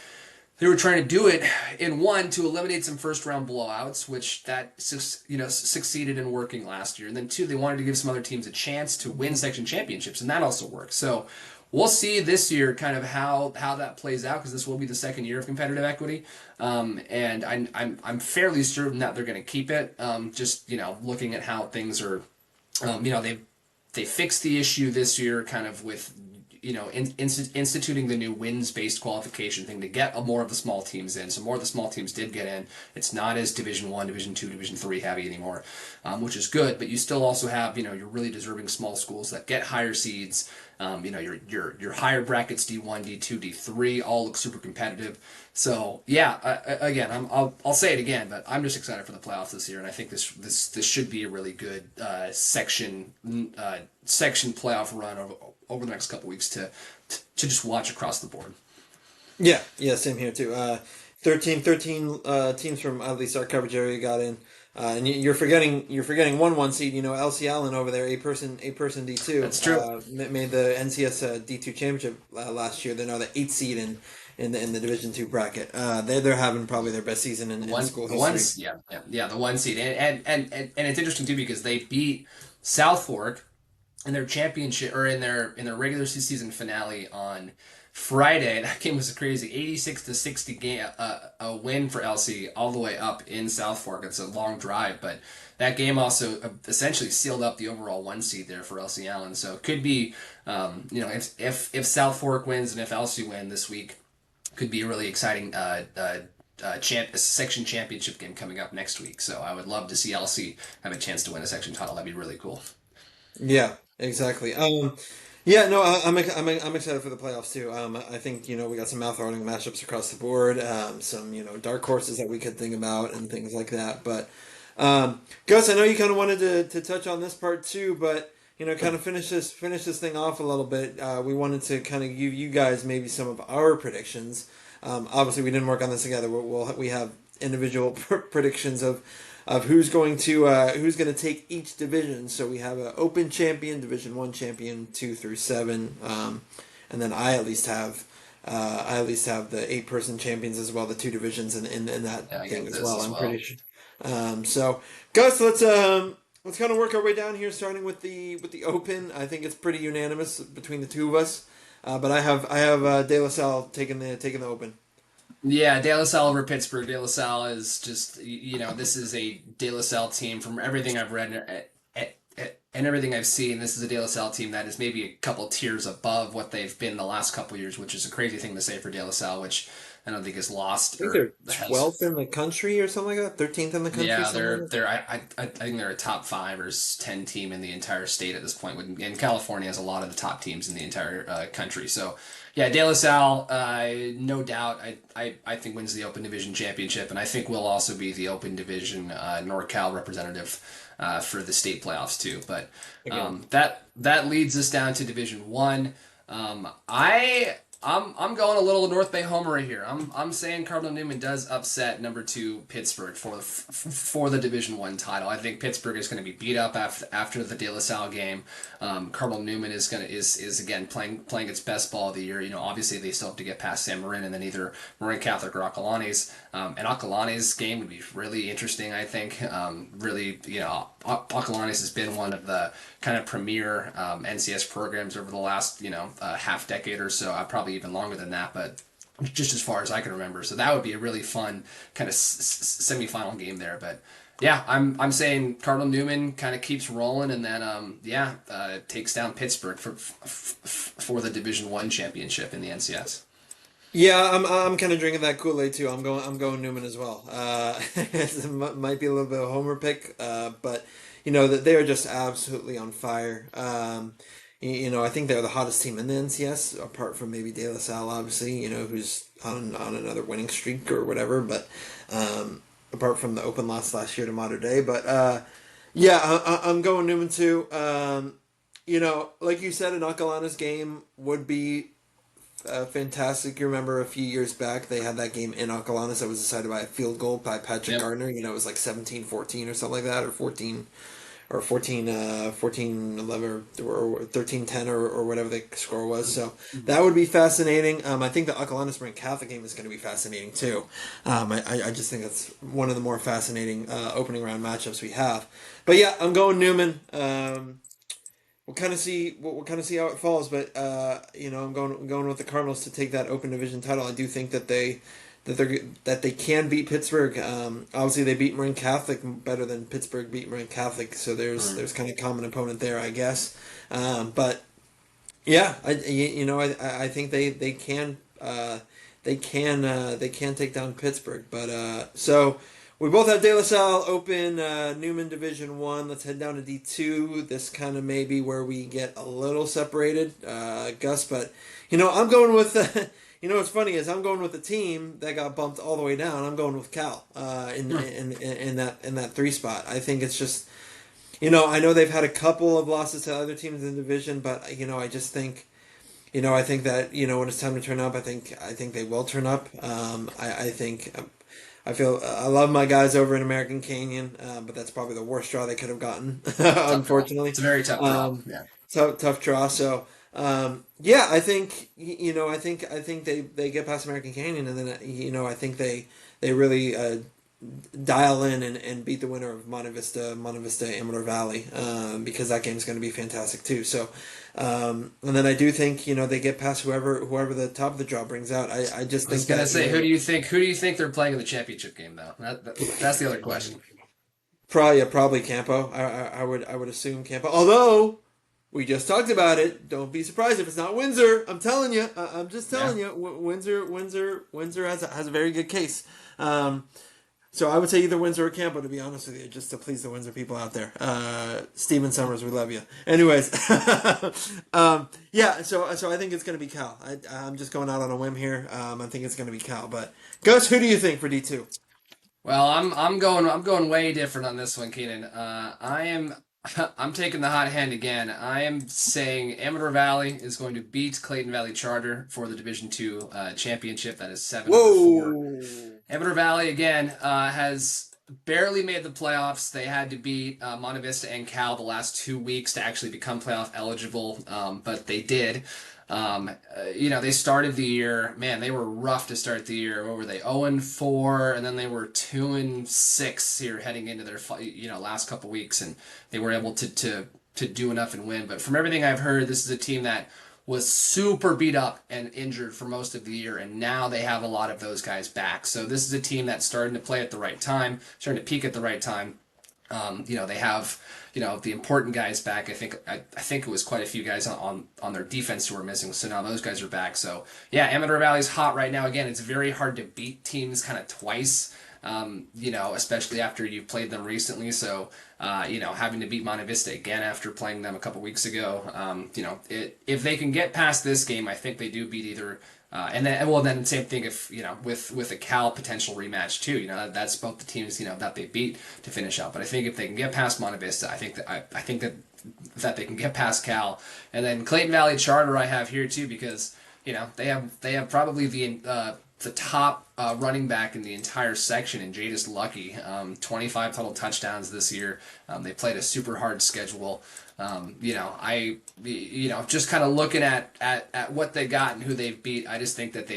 they were trying to do it in one to eliminate some first round blowouts, which that succeeded in working last year, and then two, they wanted to give some other teams a chance to win section championships, and that also worked. So we'll see this year kind of how that plays out because this will be the second year of competitive equity, and I'm fairly certain that they're going to keep it. Just looking at how things are, they fixed the issue this year kind of with instituting the new wins-based qualification thing to get more of the small teams in. So more of the small teams did get in. It's not as Division 1, Division 2, Division 3 heavy anymore, which is good. But you still also have, your really deserving small schools that get higher seeds. Your higher brackets, D1, D2, D3, all look super competitive. So yeah, again, I'll say it again, but I'm just excited for the playoffs this year, and I think this should be a really good section playoff run over the next couple weeks to just watch across the board. Yeah, same here too. 13 teams from at least our coverage area got in. And you're forgetting 1 seed. LC Allen over there, 8-person D2. That's true. Made the NCS D2 championship last year. They're now the 8th seed in the Division 2 bracket. They're having probably their best season in school history. The 1 seed, and it's interesting too because they beat South Fork in their championship or in their regular season finale on Friday. That game was a crazy 86-60 game, a win for LC all the way up in South Fork. It's a long drive, but that game also essentially sealed up the overall 1 seed there for LC Allen. So it could be, if South Fork wins and if LC win this week, could be a really exciting section championship game coming up next week. So I would love to see LC have a chance to win a section title. That'd be really cool. Yeah, exactly. Yeah, no, I'm excited for the playoffs too. I think we got some mouth-watering matchups across the board. Some dark horses that we could think about and things like that. But Gus, I know you kind of wanted to touch on this part too, but kind of finish this thing off a little bit. We wanted to kind of give you guys maybe some of our predictions. Obviously, we didn't work on this together. We have individual predictions of who's going to take each division. So we have an open champion, Division 1 champion, 2 through 7, and then I at least have the 8-person champions as well, the 2 divisions in that thing as well. I'm pretty sure. So Gus, let's kind of work our way down here, starting with the open. I think it's pretty unanimous between the two of us. But I have De La Salle taking the open. Yeah, De La Salle over Pittsburgh. De La Salle is just, this is a De La Salle team from everything I've read and everything I've seen. This is a De La Salle team that is maybe a couple tiers above what they've been the last couple years, which is a crazy thing to say for De La Salle, which I don't think is lost. I think they're 12th in the country or something like that. 13th in the country. Yeah, they're. I think they're a top 5 or 10 team in the entire state at this point. And California has a lot of the top teams in the entire country. So, yeah, De La Salle, no doubt. I think wins the Open Division championship, and I think will also be the Open Division NorCal representative for the state playoffs too. But that leads us down to Division 1. I'm going a little North Bay homer right here. I'm saying Cardinal Newman does upset number 2 Pittsburgh for the Division 1 title. I think Pittsburgh is going to be beat up after the De La Salle game. Cardinal Newman is again playing its best ball of the year. Obviously they still have to get past San Marin and then either Marin Catholic or Acalanes. And Acalanes game would be really interesting. I think Acalanes has been one of the kind of premier NCS programs over the last half decade or so. Probably even longer than that, but just as far as I can remember. So that would be a really fun kind of semifinal game there. But yeah, I'm saying Cardinal Newman kind of keeps rolling, and then takes down Pittsburgh for the Division 1 championship in the NCS. Yeah, I'm kind of drinking that Kool-Aid too. I'm going Newman as well. It might be a little bit of a homer pick, but that they are just absolutely on fire. I think they're the hottest team in the NCS, apart from maybe De La Salle, obviously. Who's on another winning streak or whatever. But apart from the open loss last year to Mater Dei, but yeah, I'm going Newman too. Like you said, an Acalanes game would be fantastic. You remember a few years back they had that game in Acalanes that was decided by a field goal by Patrick Yep. Gardner. It was like 17-14 or something like that, or 14-11 or 13-10 or whatever the score was. So that would be fascinating. I think the Acalanes Spring Catholic game is going to be fascinating too. I just think that's one of the more fascinating opening round matchups we have. But yeah, I'm going Newman. We'll kind of see how it falls, but I'm going with the Cardinals to take that Open Division title. I do think that they can beat Pittsburgh. Obviously, they beat Marin Catholic better than Pittsburgh beat Marin Catholic, so there's kind of common opponent there, I guess. But yeah, I think they can take down Pittsburgh. But so we both have De La Salle Open, Newman Division 1. Let's head down to D2. This kind of may be where we get a little separated, Gus. But I'm going with. What's funny is I'm going with the team that got bumped all the way down. I'm going with Cal in that 3 spot. I think it's just I know they've had a couple of losses to other teams in the division, but I just think. I think that when it's time to turn up, I think they will turn up. I think I love my guys over in American Canyon, but that's probably the worst draw they could have gotten, Tough draw. unfortunately. It's a very tough draw. Um, Yeah. tough draw. So yeah, I think I think they get past American Canyon, and then I think they really dial in and beat the winner of Monte Vista Amador Valley, because that game's going to be fantastic too. So, and then I do think they get past whoever the top of the draw brings out. I just I was think gonna that say, who do you think they're playing in the championship game though? That's the other question. probably Campo. I would assume Campo. Although we just talked about it, don't be surprised if it's not Windsor. I'm telling you. I'm just Yeah. telling you. Windsor has a very good case. So I would say either Windsor or Campo, to be honest with you, just to please the Windsor people out there. Steven Summers, we love you. Anyways, yeah. So I think it's going to be Cal. I'm just going out on a whim here. I think it's going to be Cal. But Gus, who do you think for D2? Well, I'm going way different on this one, Keenan. I'm taking the hot hand again. I am saying Amador Valley is going to beat Clayton Valley Charter for the Division 2 championship. That is 7-4. Whoa. Amador Valley again has barely made the playoffs. They had to beat Monte Vista and Cal the last 2 weeks to actually become playoff eligible, but they did. They started the year. Man, they were rough to start the year. What were they? 0-4, and then they were 2-6 here heading into their last couple weeks, and they were able to do enough and win. But from everything I've heard, this is a team that was super beat up and injured for most of the year, and now they have a lot of those guys back. So this is a team that's starting to play at the right time, starting to peak at the right time. They have the important guys back. I think it was quite a few guys on their defense who were missing. So now those guys are back. So yeah, Amador Valley's hot right now. Again, it's very hard to beat teams kind of twice. Especially after you've played them recently. So, having to beat Monte Vista again after playing them a couple weeks ago, if they can get past this game, I think they do beat either. And then same thing if with a Cal potential rematch too. That's both the teams that they beat to finish out. But I think if they can get past Monte Vista, I think that they can get past Cal, and then Clayton Valley Charter I have here too because they have probably the top running back in the entire section in Jadis Lucky. 25 total touchdowns this year. They played a super hard schedule. Just kind of looking at what they got and who they've beat, I just think that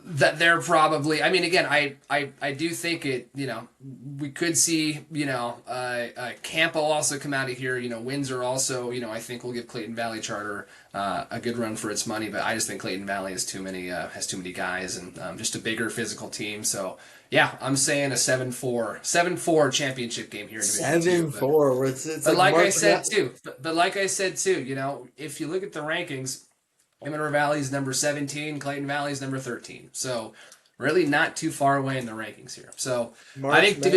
that they're probably. I mean, again, I do think it. We could see. Campo also come out of here. Windsor also. I think will give Clayton Valley Charter a good run for its money. But I just think Clayton Valley has too many guys and just a bigger physical team. So yeah, I'm saying a 7-4 championship game here in Division Two. Seven But four. It's but like like I marking said that. too, if you look at the rankings, Emmett Valley's number 17, Clayton Valley's number 13. So really not too far away in the rankings here. So March Madness in the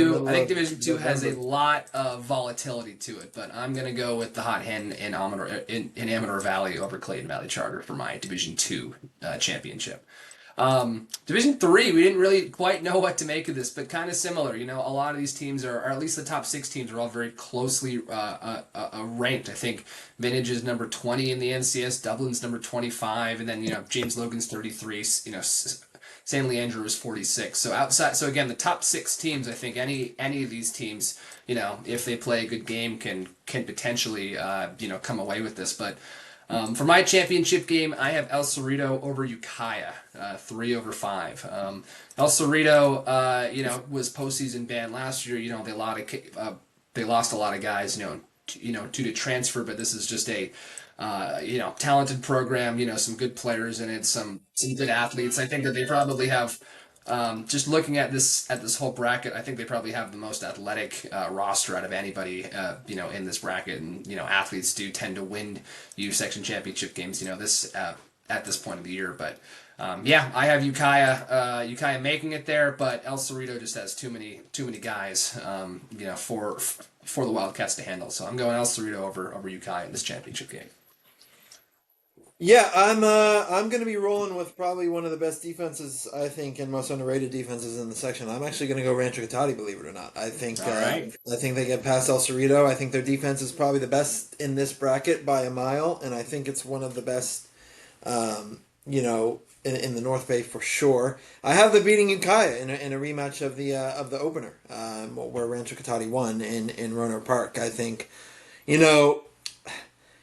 middle I think of Division Two has a November. lot of volatility to it, but I'm gonna go with the hot hand in Amador Valley over Clayton Valley Charter for my Division Two championship. Division Three, we didn't really quite know what to make of this, but kind of similar. A lot of these teams or at least the top six teams, are all very closely ranked. I think Vintage is number 20 in the NCS, Dublin's number 25, and then James Logan's 33. San Leandro is 46. So again, the top six teams, I think any of these teams, if they play a good game, can potentially come away with this, but. For my championship game, I have El Cerrito over Ukiah, 3/5. El Cerrito, was postseason banned last year. They lost a lot of guys, due to transfer. But this is just a, talented program. Some good players in it, some good athletes. I think that they probably have. Just looking at this whole bracket, I think they probably have the most athletic roster out of anybody, in this bracket. And athletes do tend to win U section championship games. This at this point of the year, but yeah, I have Ukiah making it there, but El Cerrito just has too many guys, for the Wildcats to handle. So I'm going El Cerrito over Ukiah in this championship game. Yeah, I'm gonna be rolling with probably one of the best defenses I think and most underrated defenses in the section. I'm actually gonna go Rancho Cotati, believe it or not. All right. I think they get past El Cerrito. I think their defense is probably the best in this bracket by a mile, and I think it's one of the best, in the North Bay for sure. I have the beating Ukiah in a rematch of the opener, where Rancho Cotati won in Roanoke Park. I think, you know.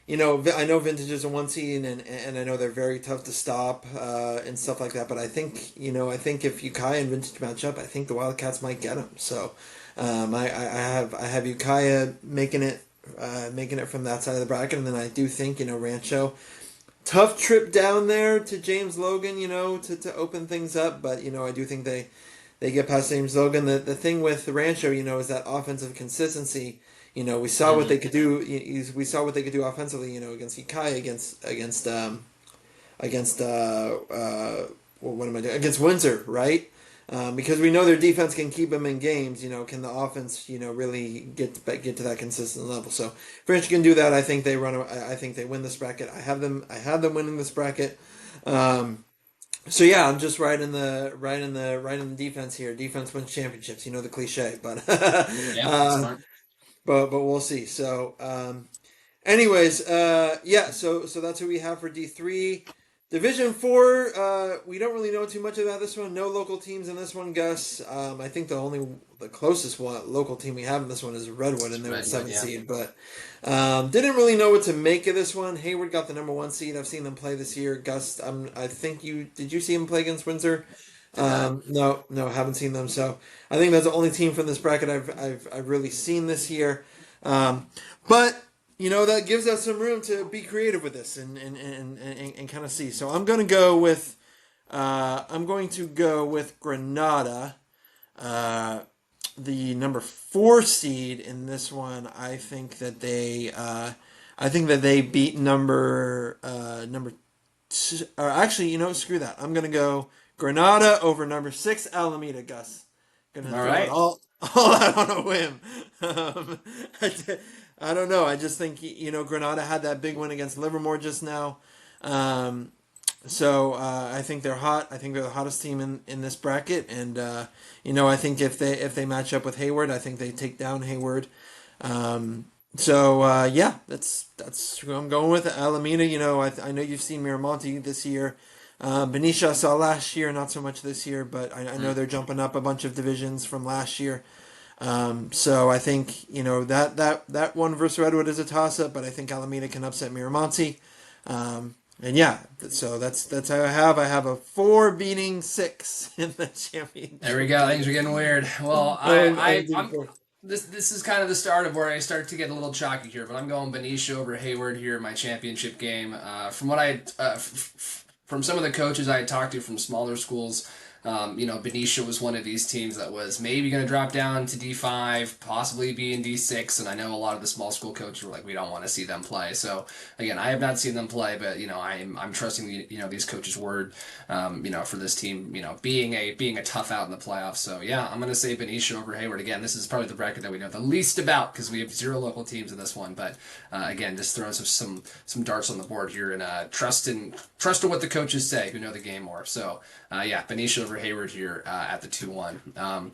I know Vintage is a one seed, and I know they're very tough to stop and stuff like that. But I think if Ukiah and Vintage match up, I think the Wildcats might get them. So, I have Ukiah making it from that side of the bracket, and then I do think Rancho, tough trip down there to James Logan, to open things up. But I do think they get past James Logan. The thing with Rancho, is that offensive consistency. We saw what they could do. We saw what they could do offensively. Against Ukiah, what am I doing? Against Windsor, right? Because we know their defense can keep them in games. Can the offense, really get to that consistent level? So if French can do that, I think they run. I think they win this bracket. I have them winning this bracket. So yeah, I'm just right in the defense here. Defense wins championships. The cliche, but Yeah, that's fine. but we'll see. So, anyways, yeah. So that's who we have for D3. Division 4. We don't really know too much about this one. No local teams in this one, Gus. I think the closest local team we have in this one is Redwood, and they're the Redwood, seventh yeah. seed. But didn't really know what to make of this one. Hayward got the number 1 seed. I've seen them play this year. Gus, I think did you see them play against Windsor? Did not. No, haven't seen them. So I think that's the only team from this bracket I've really seen this year. But that gives us some room to be creative with this and kind of see. So I'm going to go with Granada, the number 4 seed in this one. I think that they beat number or actually, screw that. I'm gonna go Granada over number 6 Alameda. Gus, gonna All throw it right. all out on a whim. I don't know. I just think Granada had that big win against Livermore just now. So I think they're hot. I think they're the hottest team in this bracket, and I think if they match up with Hayward, I think they take down Hayward. Yeah, that's who I'm going with. Alameda, I know you've seen Miramonte this year. Benicia I saw last year, not so much this year, but I know they're jumping up a bunch of divisions from last year. So I think that one versus Redwood is a toss up, but I think Alameda can upset Miramonte. And yeah, so that's how I have. I have a 4 beating 6 in the There we championship go. Things game. are getting weird. Well, I do I'm 4. this is kind of the start of where I start to get a little chalky here, but I'm going Benicia over Hayward here in my championship game. From what from some of the coaches I had talked to from smaller schools, Benicia was one of these teams that was maybe going to drop down to D5, possibly be in D6, and I know a lot of the small school coaches were like, we don't want to see them play. So again, I have not seen them play, but I'm trusting these coaches' word, for this team, being a tough out in the playoffs. So yeah, I'm going to say Benicia over Hayward again. This is probably the bracket that we know the least about because we have 0 local teams in this one, but again, just throwing some darts on the board here and trust in what the coaches say who know the game more. So yeah, Benicia over Hayward here at the 2-1.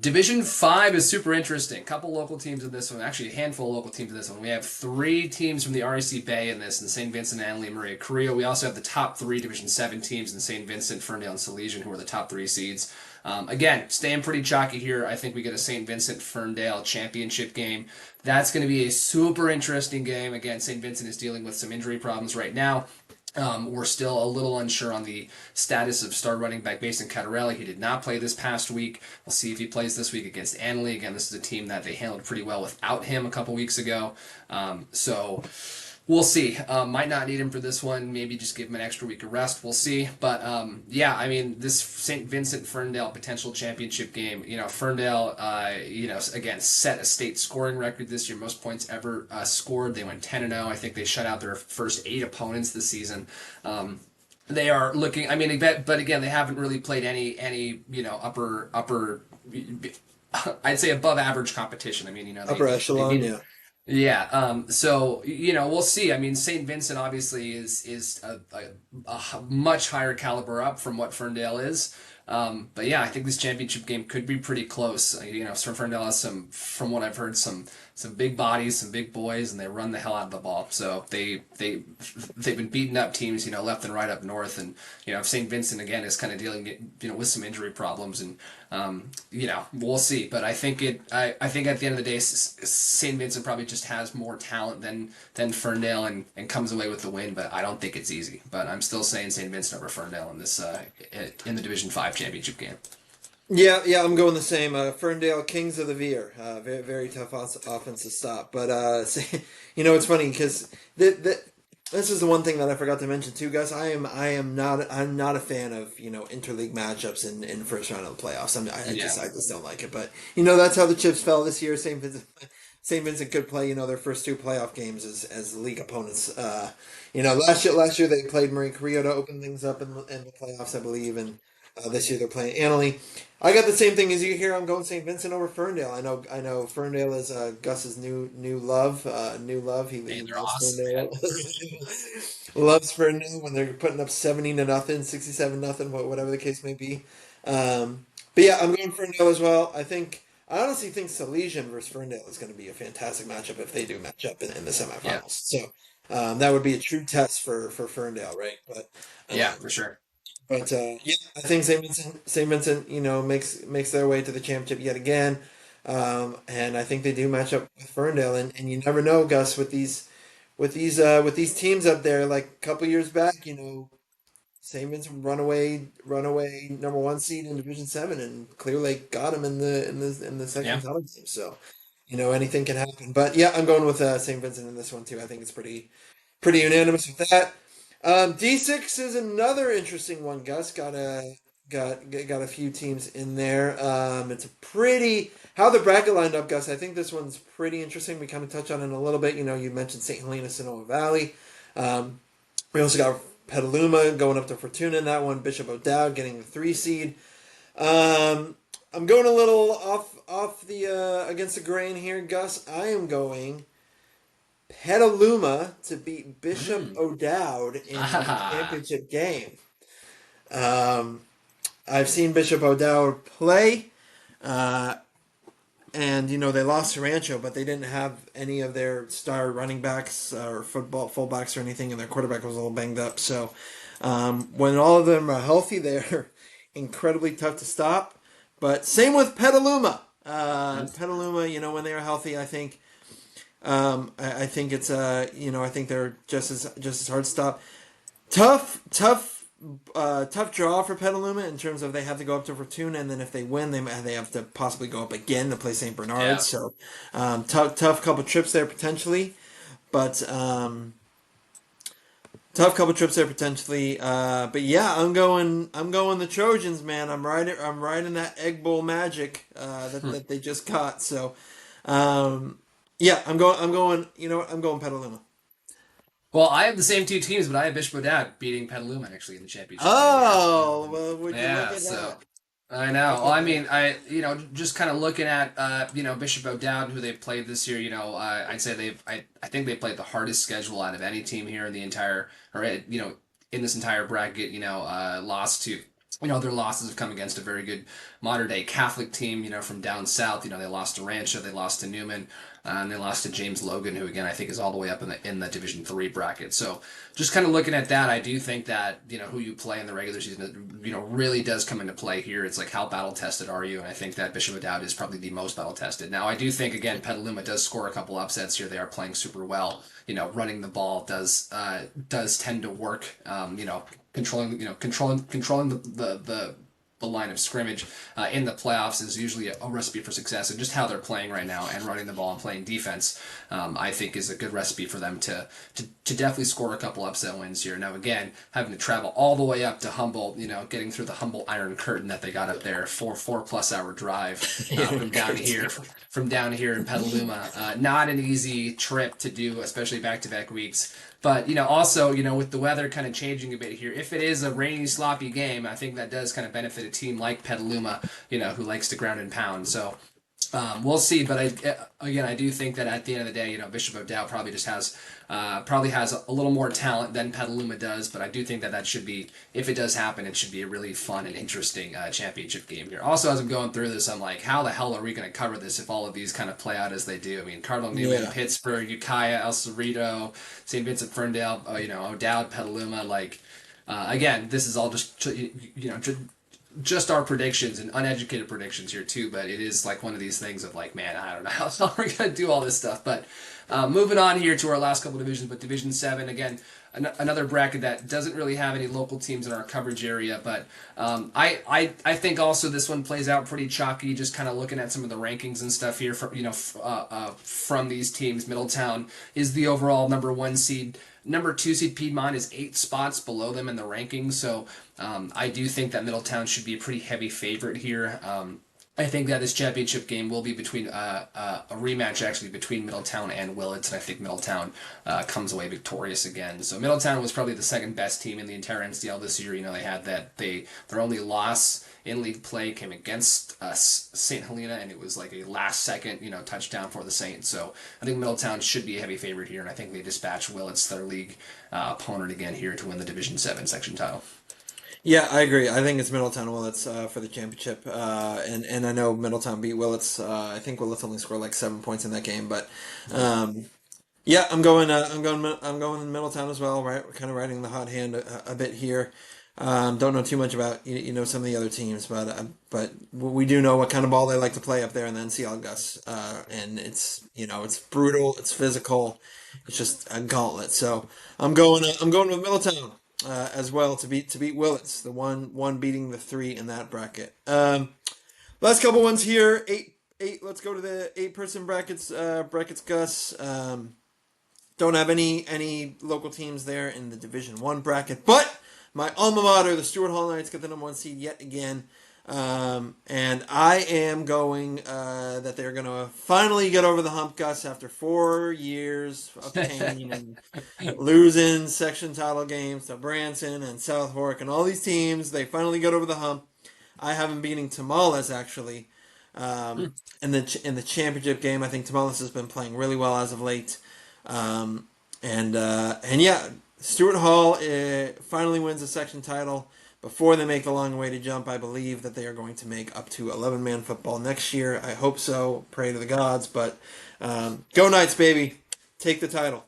Division 5 is super interesting. A couple local teams in this one, actually a handful of local teams in this one. We have 3 teams from the REC Bay in this, in St. Vincent, Annalee, and Maria Carrillo. We also have the top 3 Division 7 teams in St. Vincent, Ferndale, and Salesian, who are the top 3 seeds. Again, staying pretty chalky here. I think we get a St. Vincent Ferndale championship game. That's going to be a super interesting game. Again, St. Vincent is dealing with some injury problems right now. We're still a little unsure on the status of star running back Mason Catarelli. He did not play this past week. We'll see if he plays this week against Annalee. Again, this is a team that they handled pretty well without him a couple weeks ago. So we'll see. Might not need him for this one. Maybe just give him an extra week of rest. We'll see. But yeah, I mean, this St. Vincent Ferndale potential championship game. Ferndale, again set a state scoring record this year, most points ever scored. They went 10-0. I think they shut out their first 8 opponents this season. They are looking. I mean, but again, they haven't really played any upper. I'd say above average competition. I mean, Upper they echelon, beat. yeah. Yeah. So we'll see. I mean, Saint Vincent obviously is a much higher caliber up from what Ferndale is. But yeah, I think this championship game could be pretty close. So Ferndale has from what I've heard, some big bodies, some big boys, and they run the hell out of the ball. So they've been beating up teams, left and right up north, and St. Vincent again is kind of dealing, with some injury problems, and we'll see. But I think I think at the end of the day, St. Vincent probably just has more talent than Ferndale and comes away with the win. But I don't think it's easy. But I'm still saying St. Vincent over Ferndale in this in the Division 5 championship game. Yeah, I'm going the same. Ferndale Kings of the Veer. Very, very tough offense to stop. But it's funny because this is the one thing that I forgot to mention too, Gus. I'm not a fan of interleague matchups in first round of the playoffs. Yeah. I just don't like it. But that's how the chips fell this year. St. Vincent could play their first 2 playoff games as league opponents. Last year they played Marie Carrillo to open things up in the playoffs, I believe, and this year they're playing Annalee. I got the same thing as you here. I'm going St. Vincent over Ferndale. I know Ferndale is Gus's new love. New love. He And they're loves awesome, man. Ferndale. Loves Ferndale when they're putting up 70-0, 67-0, whatever the case may be. But yeah, I'm going Ferndale as well. I honestly think Salesian versus Ferndale is going to be a fantastic matchup if they do match up in the Yeah. semifinals. So that would be a true test for Ferndale, right? Yeah, Um, for sure. yeah, I think St. Vincent, makes their way to the championship yet again, and I think they do match up with Ferndale, and you never know, Gus, with these teams up there. Like a couple years back, St. Vincent runaway number 1 seed in Division 7, and Clear Lake got him in the section Yeah. title game. So anything can happen. But yeah, I'm going with St. Vincent in this one too. I think it's pretty unanimous with that. D6 is another interesting one. Gus got a few teams in there. It's a pretty how the bracket lined up, Gus. I think this one's pretty interesting. We kind of touched on it a little bit. You mentioned St. Helena, Sonoma Valley. We also got Petaluma going up to Fortuna in that one. Bishop O'Dowd getting the 3 seed. I'm going a little off the against the grain here, Gus. I am going Petaluma to beat Bishop Mm. O'Dowd in the Ah, championship game. Um, I've seen Bishop O'Dowd play, uh, and they lost to Rancho, but they didn't have any of their star running backs or football fullbacks or anything, and their quarterback was a little banged up. So when all of them are healthy, they're incredibly tough to stop. But same with Petaluma. Petaluma, when they are healthy, I think I think it's I think they're just as hard to stop. Tough draw for Petaluma in terms of they have to go up to Fortuna, and then if they win, they have to possibly go up again to play St. Bernard. Yeah. So tough couple trips there potentially, but tough couple trips there potentially. But yeah, I'm going the Trojans, man. I'm riding that Egg Bowl magic that they just caught. So um, yeah, I'm going. You know what? I'm going Petaluma. Well, I have the same two teams, but I have Bishop O'Dowd beating Petaluma actually in the championship game here. Oh, well, would you look Yeah, at so that? I know. Look Well, at I that. mean, just kind of looking at, Bishop O'Dowd, who they've played this year. I'd say I think they played the hardest schedule out of any team here in the entire, or in this entire bracket. Lost to, their losses have come against a very good modern day Catholic team. From down south. They lost to Rancho, they lost to Newman, and they lost to James Logan, who again I think is all the way up in the Division 3 bracket. So just kind of looking at that, I do think that who you play in the regular season, really does come into play here. It's like how battle tested are you, and I think that Bishop O'Dowd is probably the most battle tested. Now I do think again Petaluma does score a couple upsets here. They are playing super well. Running the ball does tend to work. Controlling the line of scrimmage in the playoffs is usually a recipe for success, and just how they're playing right now and running the ball and playing defense, I think is a good recipe for them to definitely score a couple upset wins here. Now again, having to travel all the way up to Humboldt, getting through the Humboldt Iron Curtain that they got up there, four plus hour drive Yeah, from down here in Petaluma, not an easy trip to do, especially back to back weeks. But also with the weather kind of changing a bit here, if it is a rainy, sloppy game, I think that does kind of benefit a team like Petaluma, who likes to ground and pound. So we'll see, but I do think that at the end of the day, Bishop O'Dowd probably has a little more talent than Petaluma does, but I do think that should be, if it does happen, it should be a really fun and interesting championship game here. Also, as I'm going through this, I'm like, how the hell are we going to cover this if all of these kind of play out as they do? I mean, Cardinal Newman, yeah, Pittsburgh, Ukiah, El Cerrito, St. Vincent Ferndale, O'Dowd, Petaluma, like. Again, this is all just our predictions and uneducated predictions here too, but it is like one of these things of like, man, I don't know how we're gonna do all this stuff. But moving on here to our last couple divisions, but Division 7 again, another bracket that doesn't really have any local teams in our coverage area, but I think also this one plays out pretty chalky. Just kind of looking at some of the rankings and stuff here from these teams. Middletown is the overall number 1 seed. Number 2 seed Piedmont is 8 spots below them in the rankings, so I do think that Middletown should be a pretty heavy favorite here. I think that this championship game will be between a rematch actually between Middletown and Willits, and I think Middletown comes away victorious again. So Middletown was probably the second best team in the entire NCL this year. They had their only loss in league play came against St. Helena, and it was like a last second touchdown for the Saints. So I think Middletown should be a heavy favorite here, and I think they dispatch Willits, their league opponent, again here to win the Division 7 section title. yeah. I agree. I think it's Middletown Willits for the championship, and I know Middletown beat Willits. I think Willits only scored like 7 points in that game, but um, yeah, I'm going Middletown as well. Right, we're kind of riding the hot hand a bit here. Don't know too much about some of the other teams, but we do know what kind of ball they like to play up there in the NCL, Gus. And it's brutal, it's physical, it's just a gauntlet. So I'm going with Middletown as well to beat Willits, the one beating the three in that bracket. Last couple ones here, eight. Let's go to the 8-person brackets, Gus. Don't have any local teams there in the Division 1 bracket, but my alma mater, the Stuart Hall Knights, get the number 1 seed yet again. And I am going that they're going to finally get over the hump, Gus, after 4 years of pain and losing section title games to Branson and South Fork and all these teams. They finally get over the hump. I have them beating Tamales actually in the championship game. I think Tamales has been playing really well as of late. Um, and yeah, Stuart Hall finally wins the section title before they make the long way to jump. I believe that they are going to make up to 11-man football next year. I hope so. Pray to the gods. But go Knights, baby! Take the title.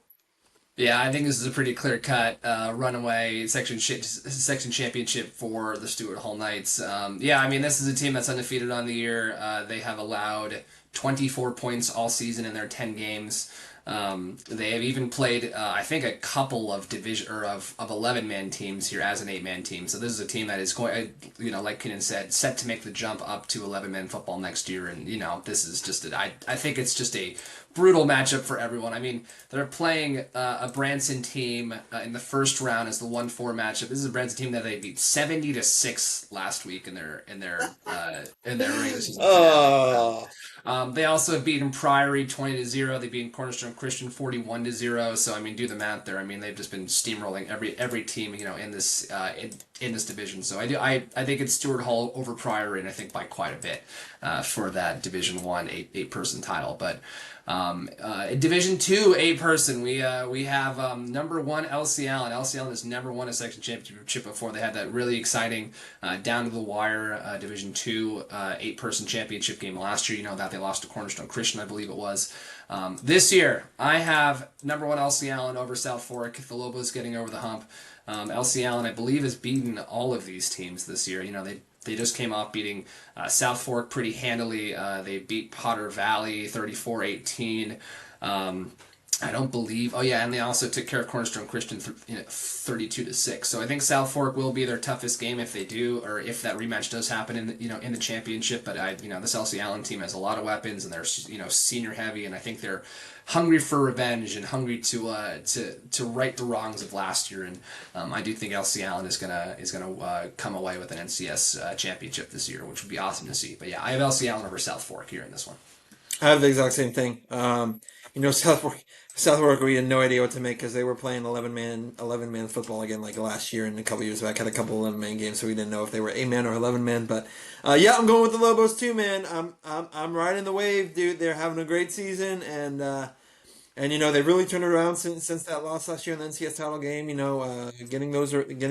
Yeah, I think this is a pretty clear cut runaway section championship for the Stuart Hall Knights. Yeah, I mean this is a team that's undefeated on the year. They have allowed 24 points all season in their 10 games. They have even played, I think, a couple of division or of 11-man teams here as an 8-man team. So this is a team that is going, like Keenan said, set to make the jump up to 11-man football next year. And this is just I think it's just a brutal matchup for everyone. I mean, they're playing a Branson team in the first round as the 1-4 matchup. This is a Branson team that they beat 70-6 last week in their regular season finale. Oh, They also have beaten Priory 20-0. They beat Cornerstone Christian 41-0. So I mean, do the math there. I mean, they've just been steamrolling every team in this in this division. So I think it's Stuart Hall over Priory, and I think by quite a bit for that Division 1 eight person title. But Division 2 8-person, we have number 1 LC Allen. LC Allen has never won a section championship before. They had that really exciting down to the wire Division 2 8-person championship game last year. That they lost to Cornerstone Christian, I believe it was. This year, I have number 1 LC Allen over South Fork. The Lobos getting over the hump. LC Allen, I believe, has beaten all of these teams this year. They just came off beating South Fork pretty handily. They beat Potter Valley 34-18. I don't believe. Oh yeah, and they also took care of Cornerstone Christian 32-6. So I think South Fork will be their toughest game if they do, or if that rematch does happen in the championship. But this LC Allen team has a lot of weapons, and they're senior heavy, and I think they're hungry for revenge and hungry to right the wrongs of last year. And I do think LC Allen is gonna come away with an NCS championship this year, which would be awesome to see. But yeah, I have LC Allen over South Fork here in this one. I have the exact same thing. South Fork, we had no idea what to make because they were playing 11-man football again like last year, and a couple years back had a couple 11-man games, so we didn't know if they were 8-man or 11-man. But yeah, I'm going with the Lobos too, man. I'm riding the wave, dude. They're having a great season, and they really turned it around since that loss last year in the NCS title game. Getting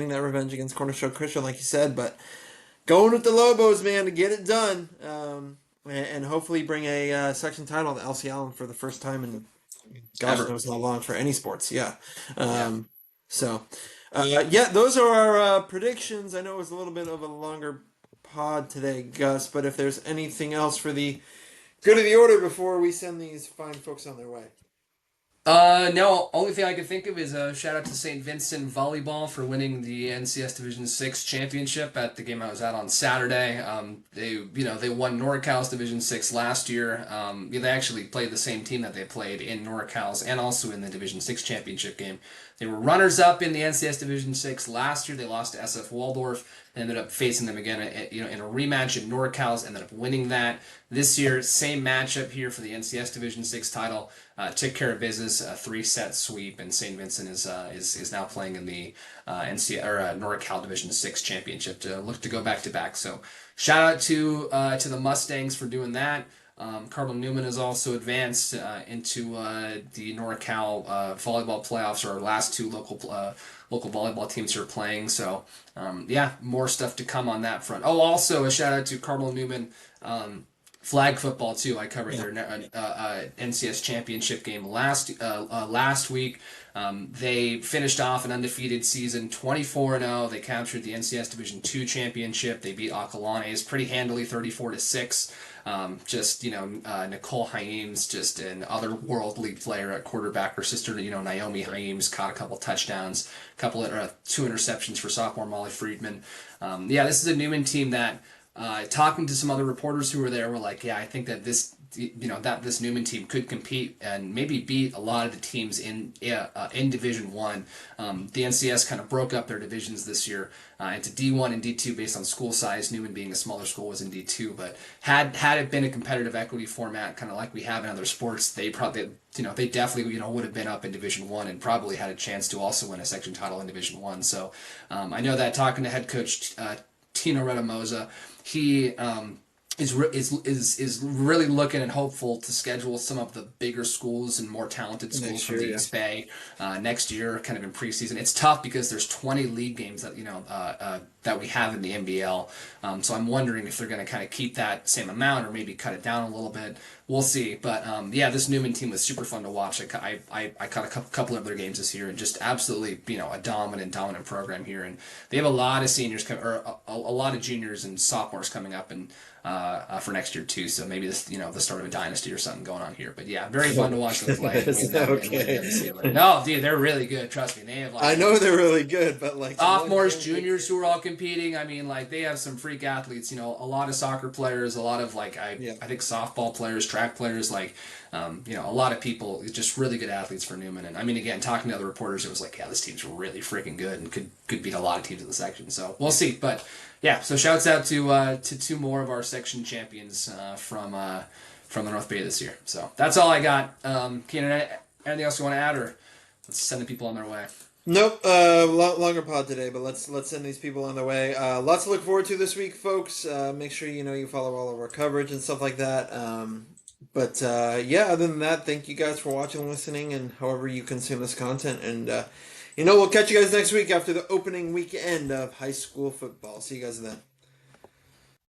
that revenge against Cornerstone Christian, like you said, but going with the Lobos, man, to get it done, and hopefully bring a section title to LC Allen for the first time in gosh knows how long for any sports. Yeah. So, those are our predictions. I know it was a little bit of a longer pod today, Gus, but if there's anything else for the good of the order before we send these fine folks on their way. No, only thing I can think of is a shout out to St. Vincent Volleyball for winning the NCS Division 6 championship at the game I was at on Saturday. They won NorCal's Division 6 last year. They actually played the same team that they played in NorCal's and also in the Division 6 championship game. They were runners up in the NCS Division 6 last year. They lost to SF Waldorf. They ended up facing them again, in a rematch in NorCal's. Ended up winning that. This year, same matchup here for the NCS Division 6 title. Took care of business, a 3-set sweep, and St. Vincent is now playing in the NorCal Division 6 championship to look to go back to back. So shout out to the Mustangs for doing that. Cardinal Newman has also advanced into the NorCal volleyball playoffs, our last two local volleyball teams are playing. So more stuff to come on that front. Oh, also a shout out to Cardinal Newman. Flag football too. I covered their NCS championship game last week. They finished off an undefeated season, 24-0. They captured the NCS Division 2 championship. They beat Acalanes pretty handily, 34-6. Nicole Haimes, just an otherworldly player at quarterback. Her sister, Naomi Haimes, caught a couple touchdowns, two interceptions for sophomore Molly Friedman. This is a Newman team that. Talking to some other reporters who were there, were like, I think that this Newman team could compete and maybe beat a lot of the teams in Division 1. The NCS kind of broke up their divisions this year into D1 and D2 based on school size. Newman being a smaller school was in D2, but had it been a competitive equity format, kind of like we have in other sports, they definitely would have been up in Division 1 and probably had a chance to also win a section title in Division 1. So I know that talking to head coach Tino Retamosa, he is really looking and hopeful to schedule some of the bigger schools and more talented schools from the East Bay next year, kind of in preseason. It's tough because there's 20 league games that that we have in the NBL. So I'm wondering if they're going to kind of keep that same amount or maybe cut it down a little bit. we'll see. But yeah, this Newman team was super fun to watch. I caught a couple of their games this year, and just absolutely, a dominant program here. And they have a lot of seniors or a lot of juniors and sophomores coming up, and for next year too. So maybe this, the start of a dynasty or something going on here. But yeah, very fun to watch them play. No, dude, they're really good. Trust me, they have I know they're really good, but like sophomores, juniors who are all competing. I mean, like they have some freak athletes. A lot of soccer players, a lot of I think softball players, track players, a lot of people, just really good athletes for Newman. And I mean, again, talking to other reporters, it was like, yeah, this team's really freaking good and could beat a lot of teams in the section. So we'll see. But yeah, so shouts out to two more of our section champions from the North Bay this year. So that's all I got. Keenan, anything else you want to add, or let's send the people on their way? Nope, longer pod today, but let's send these people on their way. Lots to look forward to this week, folks. Make sure you follow all of our coverage and stuff like that. But other than that, thank you guys for watching and listening, and however you consume this content. And we'll catch you guys next week after the opening weekend of high school football. See you guys then.